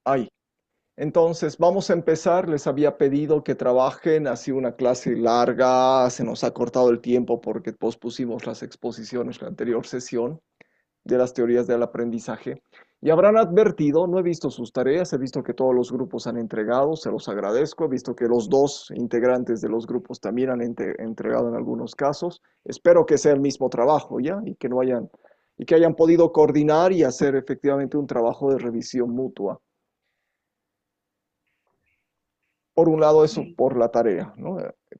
Ahí. Entonces, vamos a empezar. Les había pedido que trabajen. Ha sido una clase larga, se nos ha cortado el tiempo porque pospusimos las exposiciones en la anterior sesión de las teorías del aprendizaje. Y habrán advertido, no he visto sus tareas, he visto que todos los grupos han entregado, se los agradezco, he visto que los dos integrantes de los grupos también han entregado en algunos casos. Espero que sea el mismo trabajo, ¿ya? Y que hayan podido coordinar y hacer efectivamente un trabajo de revisión mutua. Por un lado, eso por la tarea, ¿no?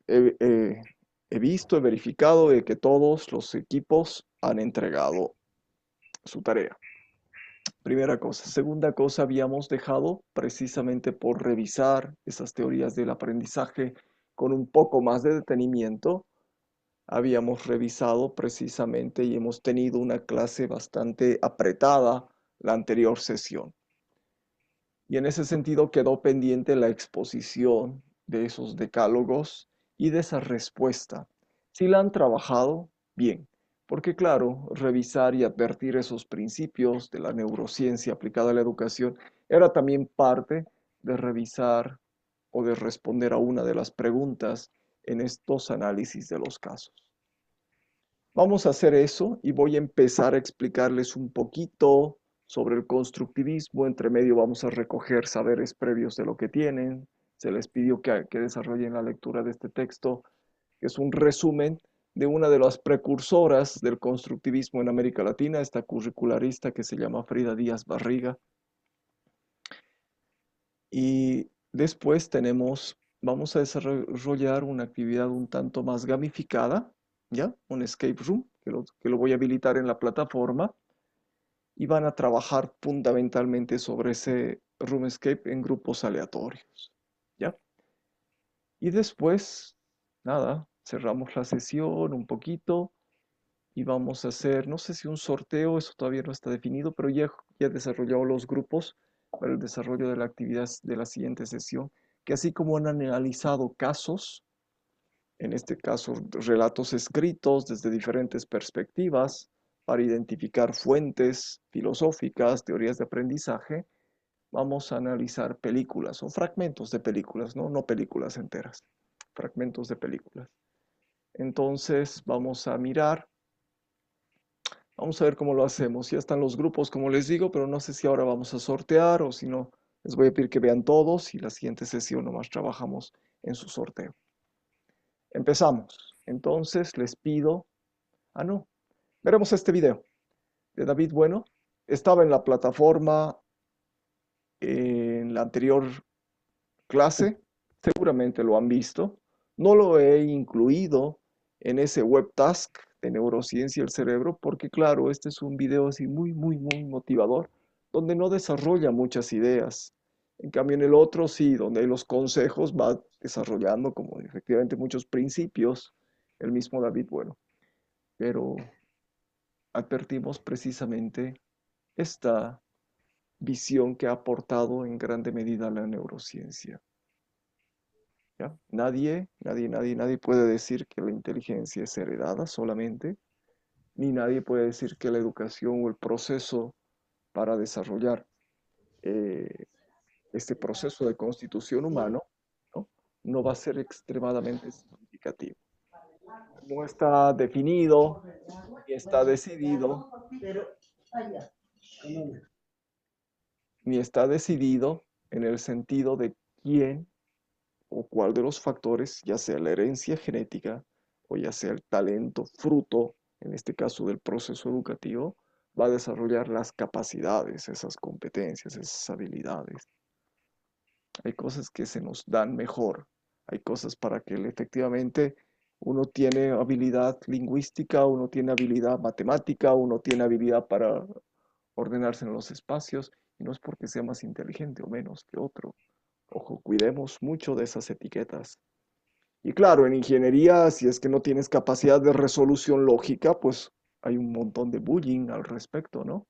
He, he- he visto, he verificado de que todos los equipos han entregado su tarea. Primera cosa. Segunda cosa, habíamos dejado precisamente por revisar esas teorías del aprendizaje con un poco más de detenimiento. Habíamos revisado precisamente y hemos tenido una clase bastante apretada la anterior sesión. Y en ese sentido quedó pendiente la exposición de esos decálogos y de esa respuesta. Si la han trabajado, bien, porque claro, revisar y advertir esos principios de la neurociencia aplicada a la educación era también parte de revisar o de responder a una de las preguntas en estos análisis de los casos. Vamos a hacer eso y voy a empezar a explicarles un poquito sobre el constructivismo. Entre medio vamos a recoger saberes previos de lo que tienen. Se les pidió que desarrollen la lectura de este texto, que es un resumen de una de las precursoras del constructivismo en América Latina, esta curricularista que se llama Frida Díaz Barriga. Y después vamos a desarrollar una actividad un tanto más gamificada, ¿ya? Un escape room, que lo voy a habilitar en la plataforma y van a trabajar fundamentalmente sobre ese room escape en grupos aleatorios, ¿ya? Y después, nada, cerramos la sesión un poquito y vamos a hacer, no sé si un sorteo, eso todavía no está definido, pero ya he desarrollado los grupos para el desarrollo de la actividad de la siguiente sesión, que así como han analizado casos, en este caso relatos escritos desde diferentes perspectivas, para identificar fuentes filosóficas, teorías de aprendizaje, vamos a analizar películas o fragmentos de películas, ¿no? No películas enteras, fragmentos de películas. Entonces vamos a mirar. Vamos a ver cómo lo hacemos. Ya están los grupos, como les digo, pero no sé si ahora vamos a sortear o si no, les voy a pedir que vean todos y la siguiente sesión nomás trabajamos en su sorteo. Empezamos. Entonces les pido, no, veremos este video de David Bueno. Estaba en la plataforma en la anterior clase, seguramente lo han visto. No lo he incluido en ese webtask de neurociencia del cerebro porque claro, este es un video así muy, muy, muy motivador, donde no desarrolla muchas ideas. En cambio, en el otro sí, donde hay los consejos, va desarrollando como efectivamente muchos principios, el mismo David, bueno, pero advertimos precisamente esta visión que ha aportado en grande medida la neurociencia. ¿Ya? Nadie puede decir que la inteligencia es heredada solamente, ni nadie puede decir que la educación o el proceso para desarrollar eh, este proceso de constitución humano, ¿no? No va a ser extremadamente significativo. No está definido, ni está decidido, ni está decidido en el sentido de quién o cuál de los factores, ya sea la herencia genética o ya sea el talento fruto, en este caso del proceso educativo, va a desarrollar las capacidades, esas competencias, esas habilidades. Hay cosas que se nos dan mejor, hay cosas para que efectivamente uno tiene habilidad lingüística, uno tiene habilidad matemática, uno tiene habilidad para ordenarse en los espacios, y no es porque sea más inteligente o menos que otro. Ojo, cuidemos mucho de esas etiquetas. Y claro, en ingeniería, si es que no tienes capacidad de resolución lógica, pues hay un montón de bullying al respecto, ¿no?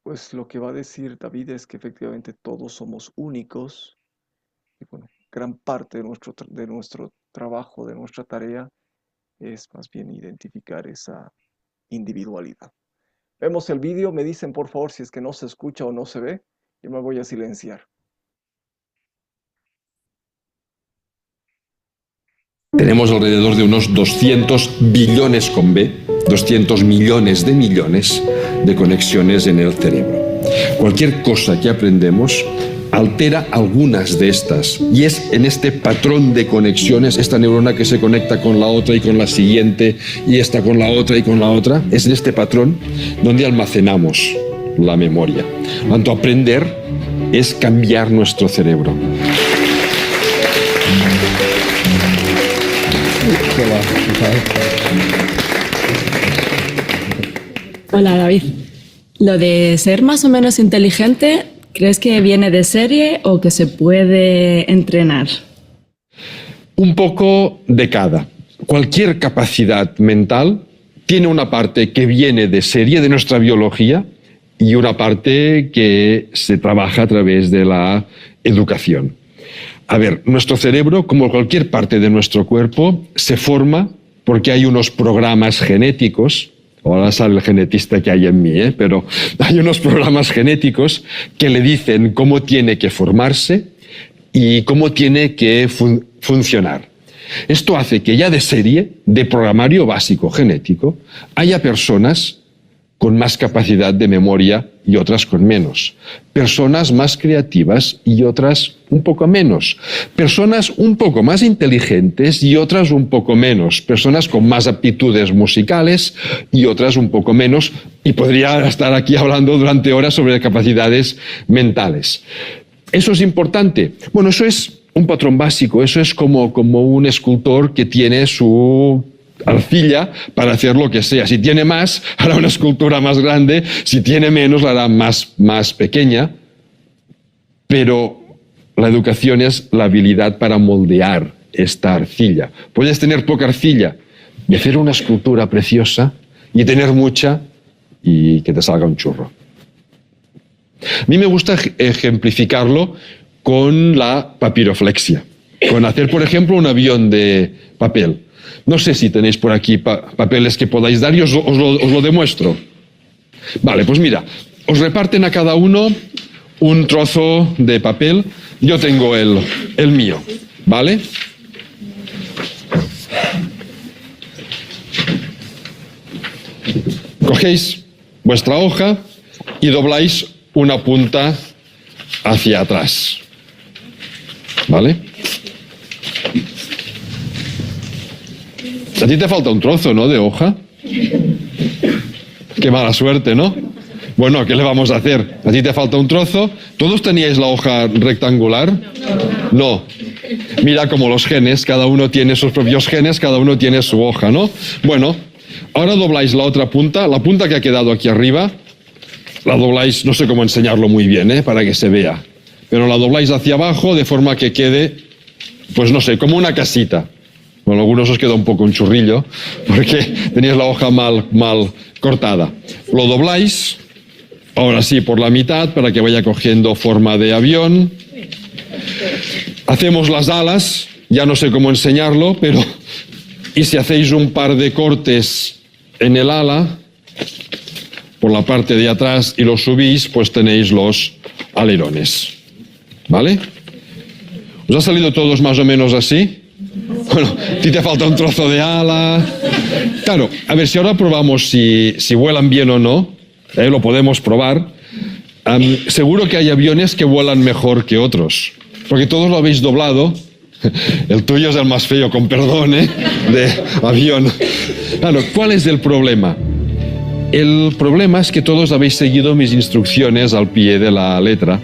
Pues lo que va a decir David es que efectivamente todos somos únicos y bueno, gran parte de nuestro trabajo, de nuestra tarea, es más bien identificar esa individualidad. Vemos el vídeo, me dicen por favor si es que no se escucha o no se ve. Yo me voy a silenciar. Tenemos alrededor de unos 200 billones con B, 200 millones de conexiones en el cerebro. Cualquier cosa que aprendemos altera algunas de estas, y es en este patrón de conexiones, esta neurona que se conecta con la otra y con la siguiente, y esta con la otra y con la otra, es en este patrón donde almacenamos la memoria. Tanto aprender es cambiar nuestro cerebro. Hola David, lo de ser más o menos inteligente, ¿crees que viene de serie o que se puede entrenar? Un poco de cada. Cualquier capacidad mental tiene una parte que viene de serie de nuestra biología y una parte que se trabaja a través de la educación. A ver, nuestro cerebro, como cualquier parte de nuestro cuerpo, se forma porque hay unos programas genéticos. Ahora sabe el genetista que hay en mí, pero hay unos programas genéticos que le dicen cómo tiene que formarse y cómo tiene que funcionar. Esto hace que ya de serie, de programario básico genético, haya personas con más capacidad de memoria y otras con menos. Personas más creativas y otras un poco menos. Personas un poco más inteligentes y otras un poco menos. Personas con más aptitudes musicales y otras un poco menos. Y podría estar aquí hablando durante horas sobre capacidades mentales. ¿Eso es importante? Bueno, eso es un patrón básico. Eso es como un escultor que tiene su arcilla para hacer lo que sea. Si tiene más, hará una escultura más grande. Si tiene menos, la hará más pequeña. Pero la educación es la habilidad para moldear esta arcilla. Puedes tener poca arcilla y hacer una escultura preciosa, y tener mucha y que te salga un churro. A mí me gusta ejemplificarlo con la papiroflexia, con hacer, por ejemplo, un avión de papel. No sé si tenéis por aquí papeles que podáis dar y os lo demuestro. Vale, pues mira, os reparten a cada uno un trozo de papel. Yo tengo el mío, ¿vale? Cogéis vuestra hoja y dobláis una punta hacia atrás, ¿vale? A ti te falta un trozo, ¿no?, de hoja. Qué mala suerte, ¿no? Bueno, ¿qué le vamos a hacer? A ti te falta un trozo. ¿Todos teníais la hoja rectangular? No. Mira como los genes, cada uno tiene sus propios genes, cada uno tiene su hoja, ¿no? Bueno, ahora dobláis la otra punta, la punta que ha quedado aquí arriba, la dobláis, no sé cómo enseñarlo muy bien, para que se vea, pero la dobláis hacia abajo de forma que quede, pues no sé, como una casita. Bueno, a algunos os queda un poco un churrillo, porque tenéis la hoja mal cortada. Lo dobláis, ahora sí, por la mitad, para que vaya cogiendo forma de avión. Hacemos las alas, ya no sé cómo enseñarlo, pero... Y si hacéis un par de cortes en el ala, por la parte de atrás, y los subís, pues tenéis los alerones. ¿Vale? ¿Os ha salido todos más o menos así? Bueno, a ti te falta un trozo de ala. Claro, a ver, si ahora probamos si vuelan bien o no, lo podemos probar. Seguro que hay aviones que vuelan mejor que otros, porque todos lo habéis doblado. El tuyo es el más feo, con perdón, de avión. Claro, ¿cuál es el problema? El problema es que todos habéis seguido mis instrucciones al pie de la letra,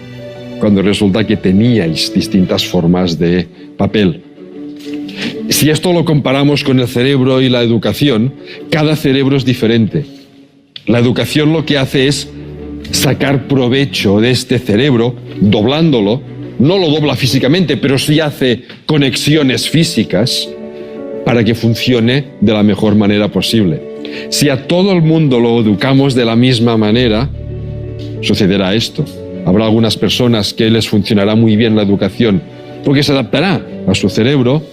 cuando resulta que teníais distintas formas de papel. Si esto lo comparamos con el cerebro y la educación, cada cerebro es diferente. La educación lo que hace es sacar provecho de este cerebro, doblándolo. No lo dobla físicamente, pero sí hace conexiones físicas para que funcione de la mejor manera posible. Si a todo el mundo lo educamos de la misma manera, sucederá esto. Habrá algunas personas que les funcionará muy bien la educación porque se adaptará a su cerebro,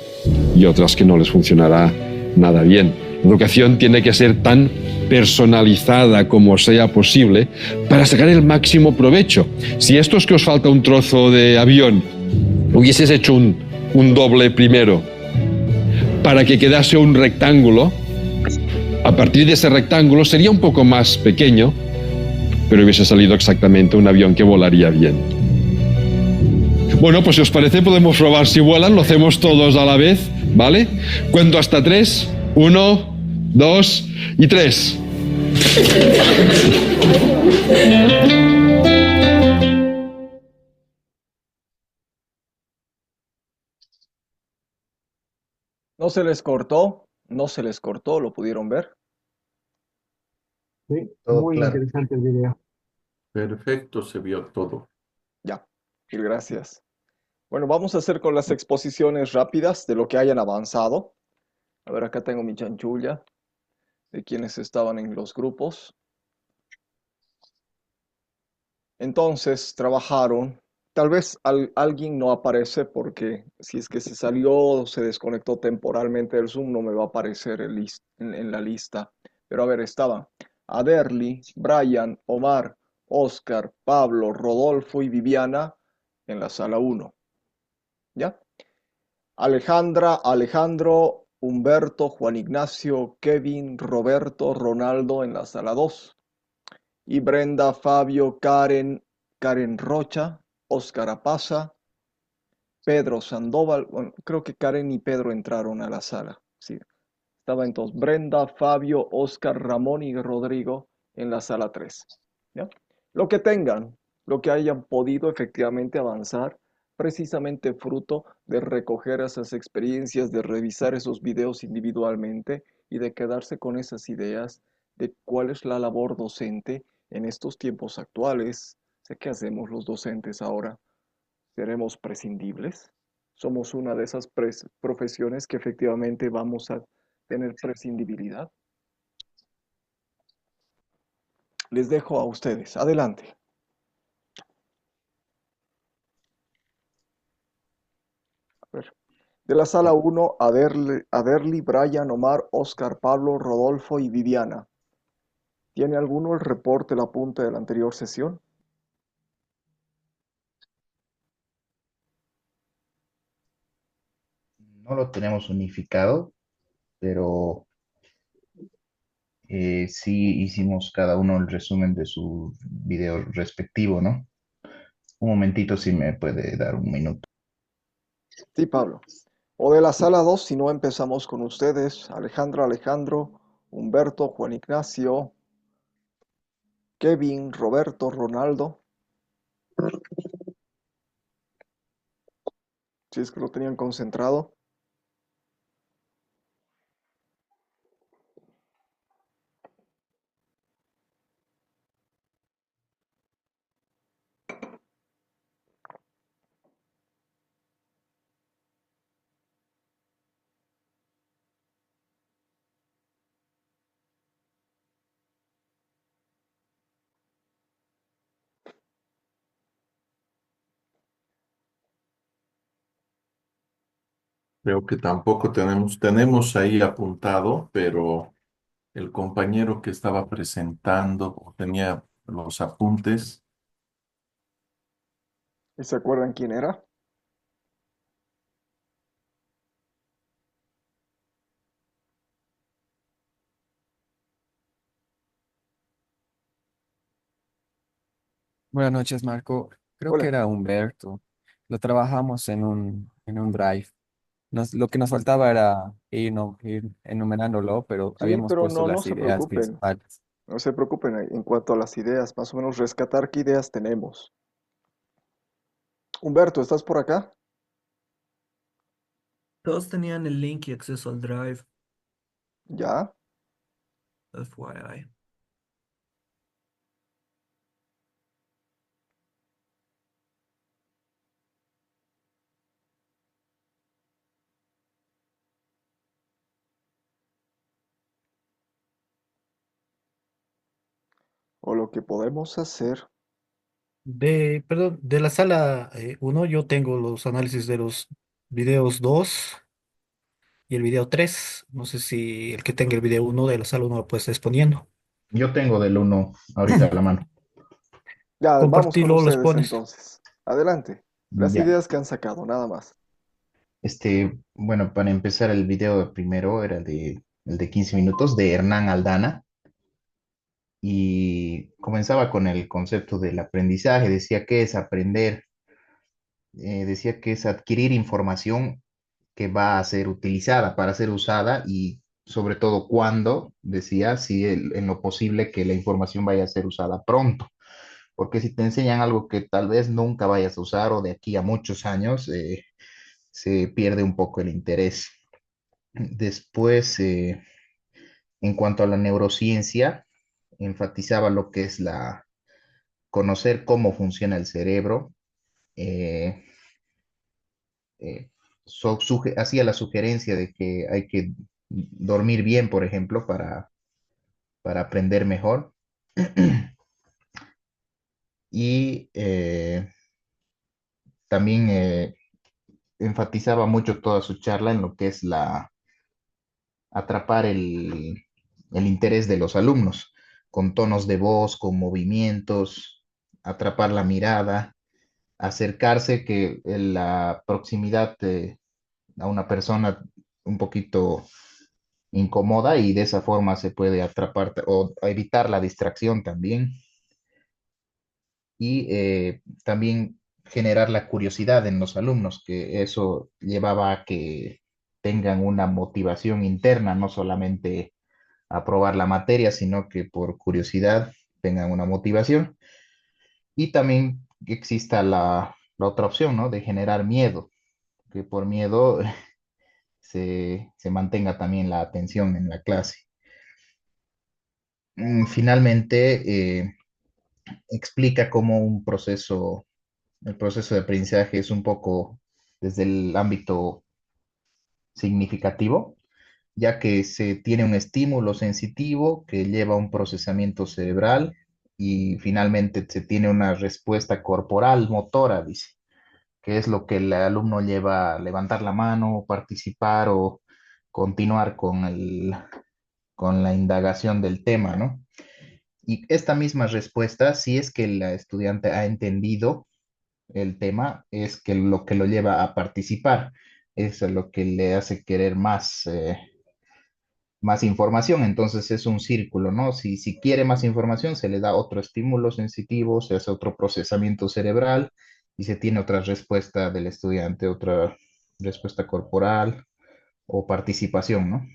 y otras que no les funcionará nada bien. La educación tiene que ser tan personalizada como sea posible para sacar el máximo provecho. Si esto es que os falta un trozo de avión, hubieses hecho un doble primero para que quedase un rectángulo, a partir de ese rectángulo sería un poco más pequeño, pero hubiese salido exactamente un avión que volaría bien. Bueno, pues si os parece podemos probar si vuelan, lo hacemos todos a la vez, ¿vale? Cuento hasta 3, 1, 2 y 3. ¿No se les cortó? ¿No se les cortó? ¿Lo pudieron ver? Sí, Todo muy claro. interesante el video. Perfecto, se vio todo. Ya, mil gracias. Bueno, vamos a hacer con las exposiciones rápidas de lo que hayan avanzado. A ver, acá tengo mi chanchulla de quienes estaban en los grupos. Entonces, trabajaron. Tal vez alguien no aparece porque si es que se salió o se desconectó temporalmente del Zoom, no me va a aparecer en la lista. Pero a ver, estaban Aderly, Brian, Omar, Oscar, Pablo, Rodolfo y Viviana en la sala 1. ¿Ya? Alejandra, Alejandro, Humberto, Juan Ignacio, Kevin, Roberto, Ronaldo en la sala 2. Y Brenda, Fabio, Karen, Karen Rocha, Óscar Apaza, Pedro Sandoval. Bueno, creo que Karen y Pedro entraron a la sala. Sí. Estaba entonces Brenda, Fabio, Óscar, Ramón y Rodrigo en la sala 3. ¿Ya? Lo que tengan, lo que hayan podido efectivamente avanzar, precisamente fruto de recoger esas experiencias, de revisar esos videos individualmente y de quedarse con esas ideas de cuál es la labor docente en estos tiempos actuales. Sé que hacemos los docentes ahora. ¿Seremos prescindibles? ¿Somos una de esas profesiones que efectivamente vamos a tener prescindibilidad? Les dejo a ustedes. Adelante. A ver. De la sala 1, Aderly, Brian, Omar, Oscar, Pablo, Rodolfo y Viviana. ¿Tiene alguno el reporte, el apunte de la anterior sesión? No lo tenemos unificado, pero sí hicimos cada uno el resumen de su video respectivo, ¿no? Un momentito si me puede dar un minuto. Sí, Pablo. O de la sala 2, si no empezamos con ustedes, Alejandra, Alejandro, Humberto, Juan Ignacio, Kevin, Roberto, Ronaldo. Si es que lo tenían concentrado. Creo que tampoco tenemos ahí apuntado, pero el compañero que estaba presentando o tenía los apuntes, ¿Y se acuerdan quién era? Buenas noches, Marco. Creo que Hola. era Humberto. Lo trabajamos en un drive. Lo que nos faltaba era ir enumerándolo, pero Sí, habíamos pero puesto no las se ideas preocupen. principales. No se preocupen en cuanto a las ideas, más o menos rescatar qué ideas tenemos. Humberto, ¿estás por acá? Todos tenían el link y acceso al Drive, Ya. FYI. O lo que podemos hacer. Perdón, de la sala 1 yo tengo los análisis de los videos 2 y el video 3. No sé si el que tenga el video uno de la sala 1 lo puede estar exponiendo. Yo tengo del uno ahorita a la mano. Ya, vamos con Compartirlo, los ustedes pones. entonces. Adelante. Las Ya. ideas que han sacado, nada más. Bueno, para empezar el video primero era el de 15 minutos de Hernán Aldana y comenzaba con el concepto del aprendizaje. Decía que es aprender, decía que es adquirir información que va a ser utilizada para ser usada y sobre todo cuando, decía, si en lo posible que la información vaya a ser usada pronto. Porque si te enseñan algo que tal vez nunca vayas a usar o de aquí a muchos años, se pierde un poco el interés. Después, en cuanto a la neurociencia, enfatizaba lo que es conocer cómo funciona el cerebro. eh, Hacía la sugerencia de que hay que dormir bien, por ejemplo, para aprender mejor. Y también enfatizaba mucho toda su charla en lo que es atrapar el interés de los alumnos, con tonos de voz, con movimientos, atrapar la mirada, acercarse, que la proximidad a una persona un poquito incomoda y de esa forma se puede atrapar o evitar la distracción también. Y también generar la curiosidad en los alumnos, que eso llevaba a que tengan una motivación interna, no solamente aprobar la materia, sino que por curiosidad tengan una motivación. Y también que exista la otra opción, ¿no? De generar miedo, que por miedo se mantenga también la atención en la clase. Finalmente, explica cómo el proceso de aprendizaje es un poco desde el ámbito significativo, ya que se tiene un estímulo sensitivo que lleva a un procesamiento cerebral y finalmente se tiene una respuesta corporal motora, dice, que es lo que el alumno lleva a levantar la mano, participar o continuar con la indagación del tema, ¿no? Y esta misma respuesta, si es que el estudiante ha entendido el tema, es que lo que lo lleva a participar, es lo que le hace querer más información, entonces es un círculo, ¿no? Si quiere más información, se le da otro estímulo sensitivo, se hace otro procesamiento cerebral y se tiene otra respuesta del estudiante, otra respuesta corporal o participación, ¿no?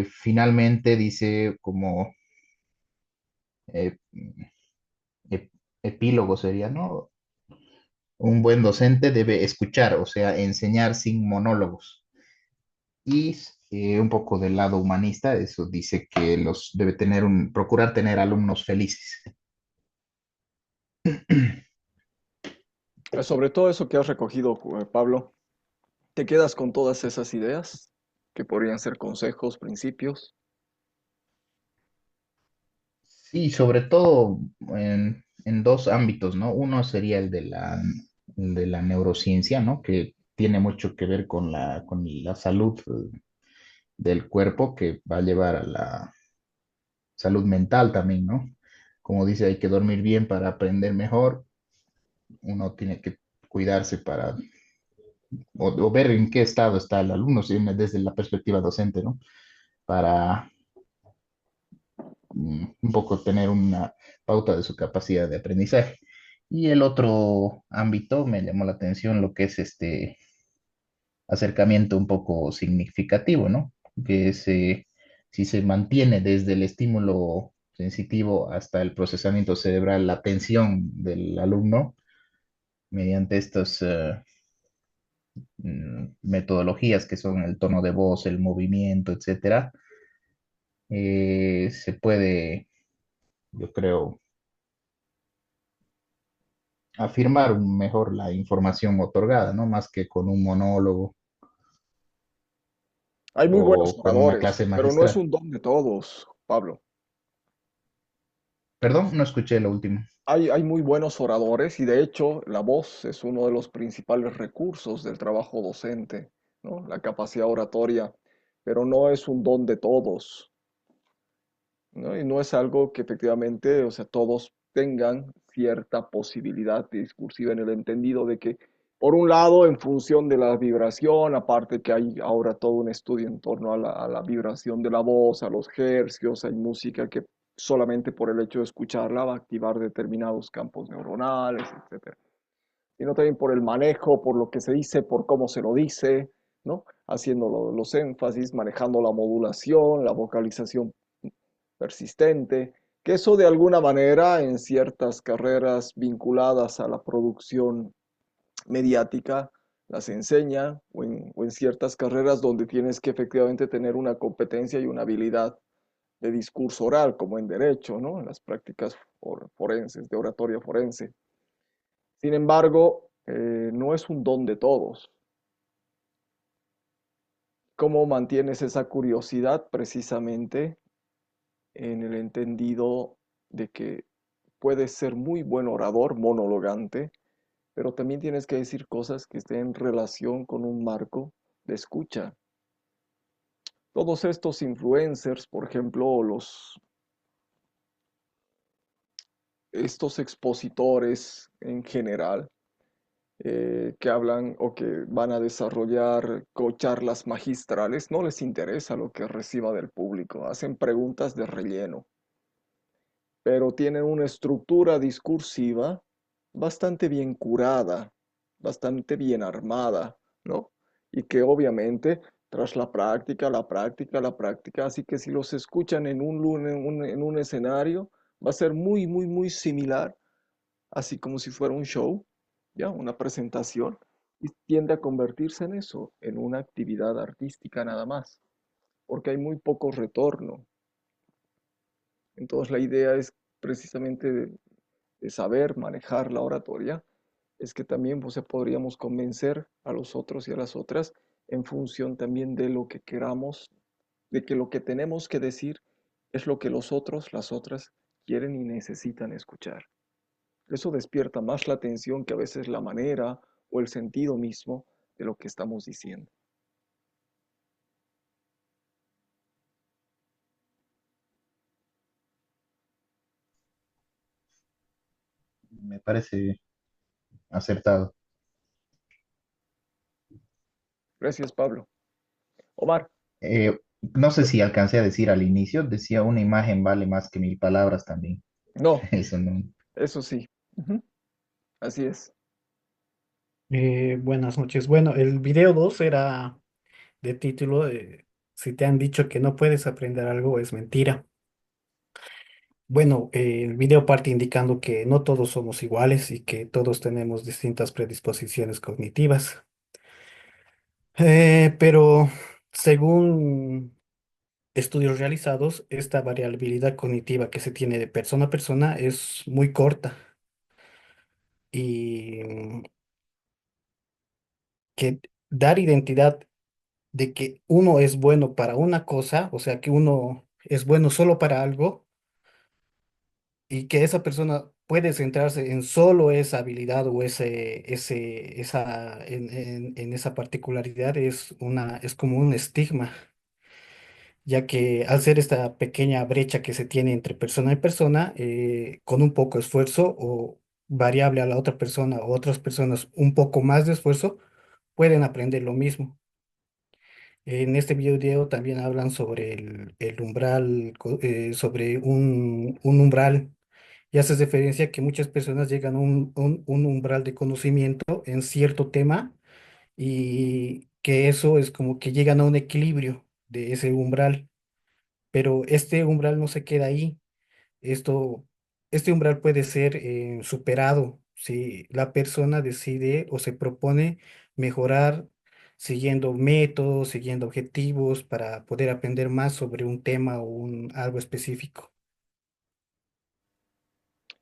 Finalmente dice como eh, ep- epílogo sería, ¿no? Un buen docente debe escuchar, o sea, enseñar sin monólogos. Y un poco del lado humanista, eso dice que los debe procurar tener alumnos felices. Sobre todo eso que has recogido, Pablo, ¿te quedas con todas esas ideas que podrían ser consejos, principios? Sí, sobre todo en dos ámbitos, ¿no? Uno sería el de la neurociencia, ¿no? Que tiene mucho que ver con la salud del cuerpo, que va a llevar a la salud mental también, ¿no? Como dice, hay que dormir bien para aprender mejor. Uno tiene que cuidarse o ver en qué estado está el alumno, ¿sí? Desde la perspectiva docente, ¿no? Para un poco tener una pauta de su capacidad de aprendizaje. Y el otro ámbito me llamó la atención lo que es este acercamiento un poco significativo, ¿no? Que si se mantiene desde el estímulo sensitivo hasta el procesamiento cerebral, la atención del alumno, mediante estas metodologías que son el tono de voz, el movimiento, etcétera, se puede, yo creo, afirmar mejor la información otorgada, ¿no? Más que con un monólogo Hay muy buenos o con una oradores, clase pero no es magistral. un don de todos, Pablo. Perdón, no escuché lo último. Hay muy buenos oradores y de hecho la voz es uno de los principales recursos del trabajo docente, ¿no? La capacidad oratoria, pero no es un don de todos, ¿no? Y no es algo que efectivamente, o sea, todos tengan cierta posibilidad discursiva en el entendido de que, por un lado, en función de la vibración, aparte que hay ahora todo un estudio en torno a la vibración de la voz, a los hercios, hay música que solamente por el hecho de escucharla va a activar determinados campos neuronales, etcétera, sino también por el manejo, por lo que se dice, por cómo se lo dice, ¿no? Haciendo los énfasis, manejando la modulación, la vocalización persistente, que eso de alguna manera en ciertas carreras vinculadas a la producción mediática las enseña, o en ciertas carreras donde tienes que efectivamente tener una competencia y una habilidad de discurso oral, como en derecho, ¿no? En las prácticas forenses, de oratoria forense. Sin embargo, no es un don de todos. ¿Cómo mantienes esa curiosidad? Precisamente en el entendido de que puedes ser muy buen orador, monologante, pero también tienes que decir cosas que estén en relación con un marco de escucha. Todos estos influencers, por ejemplo, estos expositores en general, que hablan o que van a desarrollar charlas magistrales, no les interesa lo que reciba del público, hacen preguntas de relleno, pero tienen una estructura discursiva bastante bien curada, bastante bien armada, ¿no? Y que obviamente tras la práctica, así que si los escuchan en un escenario, va a ser muy, muy, muy similar, así como si fuera un show, ¿ya? Una presentación, y tiende a convertirse en eso, en una actividad artística nada más, porque hay muy poco retorno. Entonces la idea es precisamente de saber manejar la oratoria, es que también pues, podríamos convencer a los otros y a las otras en función también de lo que queramos, de que lo que tenemos que decir es lo que los otros, las otras quieren y necesitan escuchar. Eso despierta más la atención que a veces la manera o el sentido mismo de lo que estamos diciendo. Me parece acertado. Gracias, Pablo. Omar, No sé si alcancé a decir al inicio, decía una imagen vale más que mil palabras también. no, Eso no. eso sí. Ujú, así es. Buenas noches. Bueno, el video 2 era de título Si te han dicho que no puedes aprender algo, es mentira. Bueno, el video parte indicando que no todos somos iguales y que todos tenemos distintas predisposiciones cognitivas. Pero según estudios realizados, esta variabilidad cognitiva que se tiene de persona a persona es muy corta y que dar identidad de que uno es bueno para una cosa, o sea, que uno es bueno solo para algo y que esa persona puede centrarse en solo esa habilidad o en esa particularidad es como un estigma, ya que al ser esta pequeña brecha que se tiene entre persona y persona, con un poco de esfuerzo o variable a la otra persona o otras personas un poco más de esfuerzo, pueden aprender lo mismo. En este video también hablan sobre el umbral, sobre un umbral, y haces referencia a que muchas personas llegan a un umbral de conocimiento en cierto tema y que eso es como que llegan a un equilibrio de ese umbral, pero este umbral no se queda ahí. Esto, este umbral puede ser superado si la persona decide o se propone mejorar siguiendo métodos, siguiendo objetivos para poder aprender más sobre un tema o algo específico.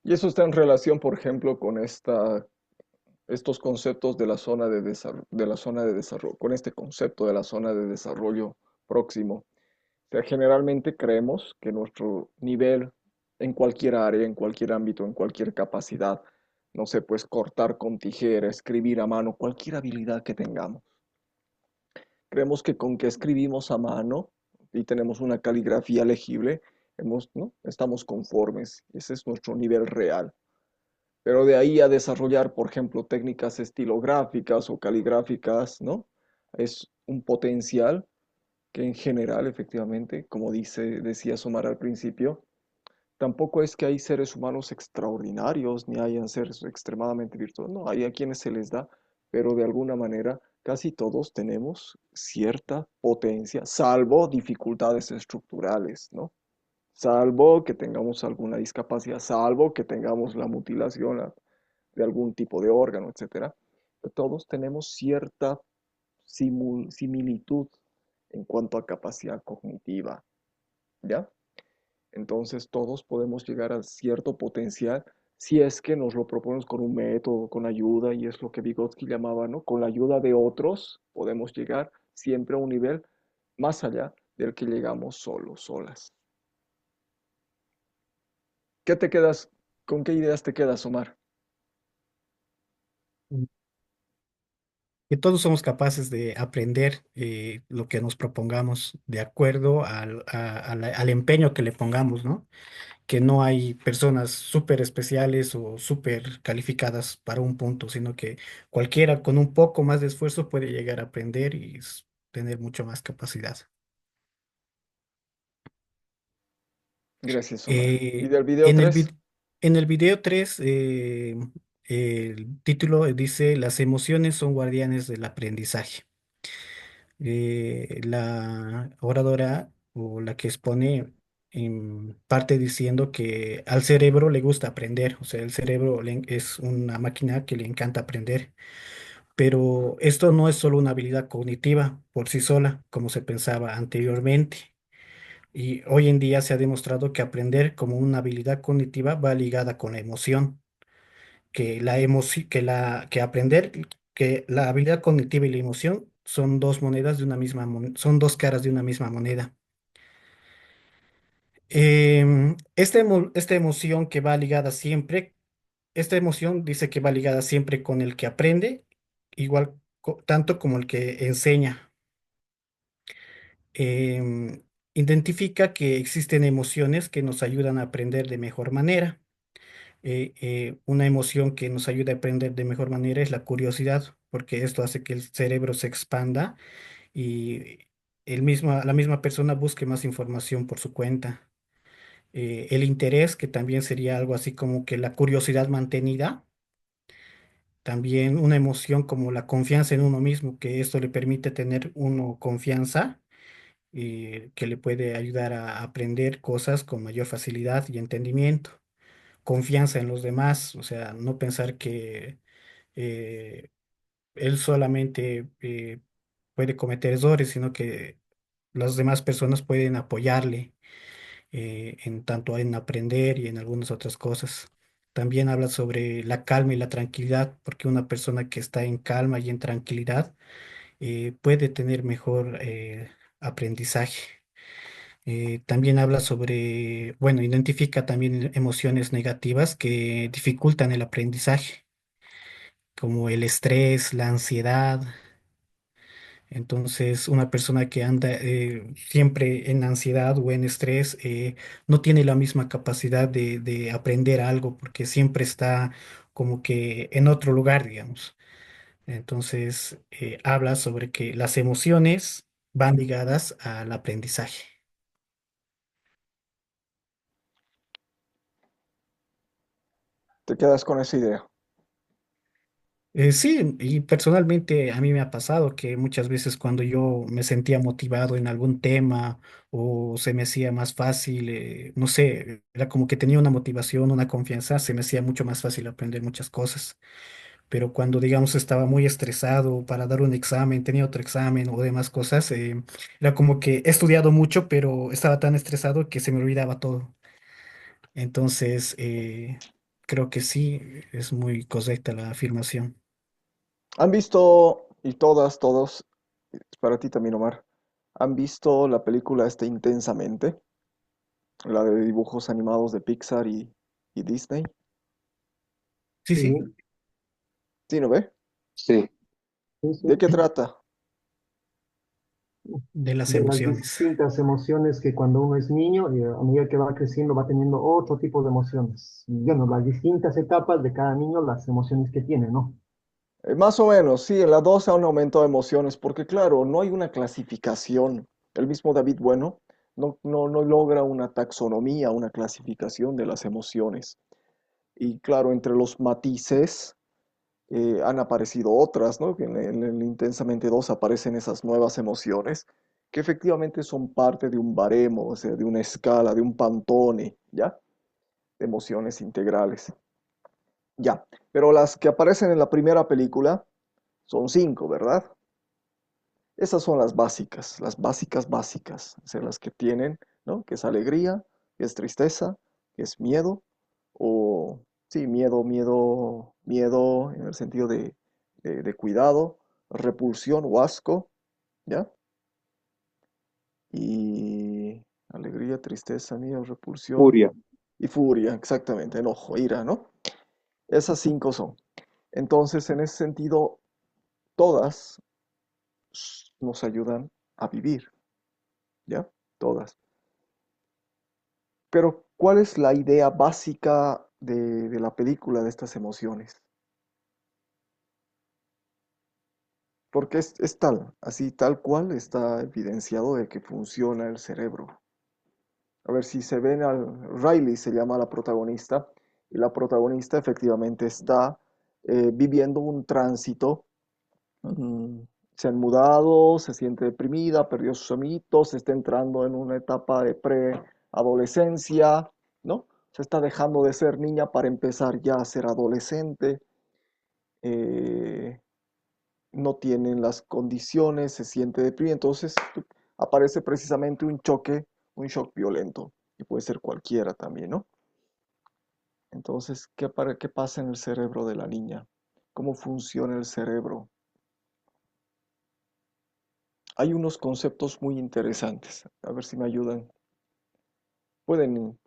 Y eso está en relación, por ejemplo, con estos conceptos de la zona de la zona de desarrollo, con este concepto de la zona de desarrollo próximo. O sea, generalmente creemos que nuestro nivel en cualquier área, en cualquier ámbito, en cualquier capacidad. No sé, pues cortar con tijera, escribir a mano, cualquier habilidad que tengamos. Creemos que con que escribimos a mano y tenemos una caligrafía legible, ¿no? Estamos conformes. Ese es nuestro nivel real. Pero de ahí a desarrollar, por ejemplo, técnicas estilográficas o caligráficas, ¿no? Es un potencial que en general, efectivamente, como decía Somar al principio, tampoco es que hay seres humanos extraordinarios, ni hayan seres extremadamente virtuosos, no, hay a quienes se les da, pero de alguna manera casi todos tenemos cierta potencia, salvo dificultades estructurales, ¿no? Salvo que tengamos alguna discapacidad, salvo que tengamos la mutilación de algún tipo de órgano, etcétera. Todos tenemos cierta similitud en cuanto a capacidad cognitiva, ¿ya? Entonces todos podemos llegar a cierto potencial si es que nos lo proponemos con un método, con ayuda, y es lo que Vygotsky llamaba, ¿no? Con la ayuda de otros podemos llegar siempre a un nivel más allá del que llegamos solos, solas. ¿Qué te quedas? ¿Con qué ideas te quedas, Omar? Que todos somos capaces de aprender lo que nos propongamos de acuerdo al empeño que le pongamos, ¿no? Que no hay personas súper especiales o súper calificadas para un punto, sino que cualquiera con un poco más de esfuerzo puede llegar a aprender y tener mucho más capacidad. Gracias, Omar. ¿Y Eh, del video en el, 3? vid- en el video 3 el título dice: Las emociones son guardianes del aprendizaje. La oradora o la que expone parte diciendo que al cerebro le gusta aprender, o sea, el cerebro es una máquina que le encanta aprender, pero esto no es solo una habilidad cognitiva por sí sola, como se pensaba anteriormente. Y hoy en día se ha demostrado que aprender como una habilidad cognitiva va ligada con la emoción, que que aprender, que la habilidad cognitiva y la emoción son dos monedas de una misma son dos caras de una misma moneda. Esta emoción que va ligada siempre, esta emoción dice que va ligada siempre con el que aprende, igual tanto como el que enseña. Em, Identifica que existen emociones que nos ayudan a aprender de mejor manera. Una emoción que nos ayuda a aprender de mejor manera es la curiosidad, porque esto hace que el cerebro se expanda y la misma persona busque más información por su cuenta. El interés, que también sería algo así como que la curiosidad mantenida, también una emoción como la confianza en uno mismo, que esto le permite tener uno confianza que le puede ayudar a aprender cosas con mayor facilidad y entendimiento. Confianza en los demás, o sea, no pensar que eh, él solamente puede cometer errores, sino que las demás personas pueden apoyarle en tanto en aprender y en algunas otras cosas. También habla sobre la calma y la tranquilidad, porque una persona que está en calma y en tranquilidad puede tener mejor aprendizaje. También habla sobre, bueno, identifica también emociones negativas que dificultan el aprendizaje, como el estrés, la ansiedad. Entonces, una persona que anda siempre en ansiedad o en estrés no tiene la misma capacidad de aprender algo porque siempre está como que en otro lugar, digamos. Entonces, habla sobre que las emociones van ligadas al aprendizaje. ¿Te quedas con esa idea? Sí, y personalmente a mí me ha pasado que muchas veces cuando yo me sentía motivado en algún tema o se me hacía más fácil, no sé, era como que tenía una motivación, una confianza, se me hacía mucho más fácil aprender muchas cosas. Pero cuando, digamos, estaba muy estresado para dar un examen, tenía otro examen o demás cosas, era como que he estudiado mucho, pero estaba tan estresado que se me olvidaba todo. Entonces, creo que sí, es muy correcta la afirmación. ¿Han visto, y todos, para ti también, Omar, han visto la película Intensamente? la de dibujos animados de Pixar y Disney. Sí, sí. Sí, ¿Sí, no ve? Sí. sí, sí. ¿De qué trata? De las De las emociones. distintas emociones que cuando uno es niño y a medida que va creciendo va teniendo otro tipo de emociones. Y bueno, las distintas etapas de cada niño, las emociones que tiene, ¿no? Más o menos, sí, en la 2 hay un aumento de emociones, porque claro, no hay una clasificación. El mismo David Bueno no logra una taxonomía, una clasificación de las emociones. Y claro, entre los matices han aparecido otras, ¿no? Que en el Intensamente 2 aparecen esas nuevas emociones, que efectivamente son parte de un baremo, o sea, de una escala, de un pantone, ¿ya? De emociones integrales. Ya, pero las que aparecen en la primera película son cinco, ¿verdad? Esas son las básicas básicas, o sea, las que tienen, ¿no? Que es alegría, que es tristeza, que es miedo, o sí, miedo en el sentido de cuidado, repulsión o asco, ¿ya? Y alegría, tristeza, miedo, repulsión Furia. y furia, exactamente, enojo, ira, ¿no? Esas cinco son. Entonces, en ese sentido, todas nos ayudan a vivir, ¿ya? Todas. Pero, ¿cuál es la idea básica de la película de estas emociones? Porque es tal, así tal cual está evidenciado de que funciona el cerebro. A ver si se ven Riley se llama la protagonista, y la protagonista efectivamente está viviendo un tránsito. mm, Se han mudado, se siente deprimida, perdió sus amiguitos, está entrando en una etapa de preadolescencia, ¿no? Se está dejando de ser niña para empezar ya a ser adolescente. eh, no tienen las condiciones, se siente deprimida, entonces aparece precisamente un shock violento, y puede ser cualquiera también, ¿no? Entonces, ¿qué pasa en el cerebro de la niña? ¿Cómo funciona el cerebro? Hay unos conceptos muy interesantes, a ver si me ayudan. Pueden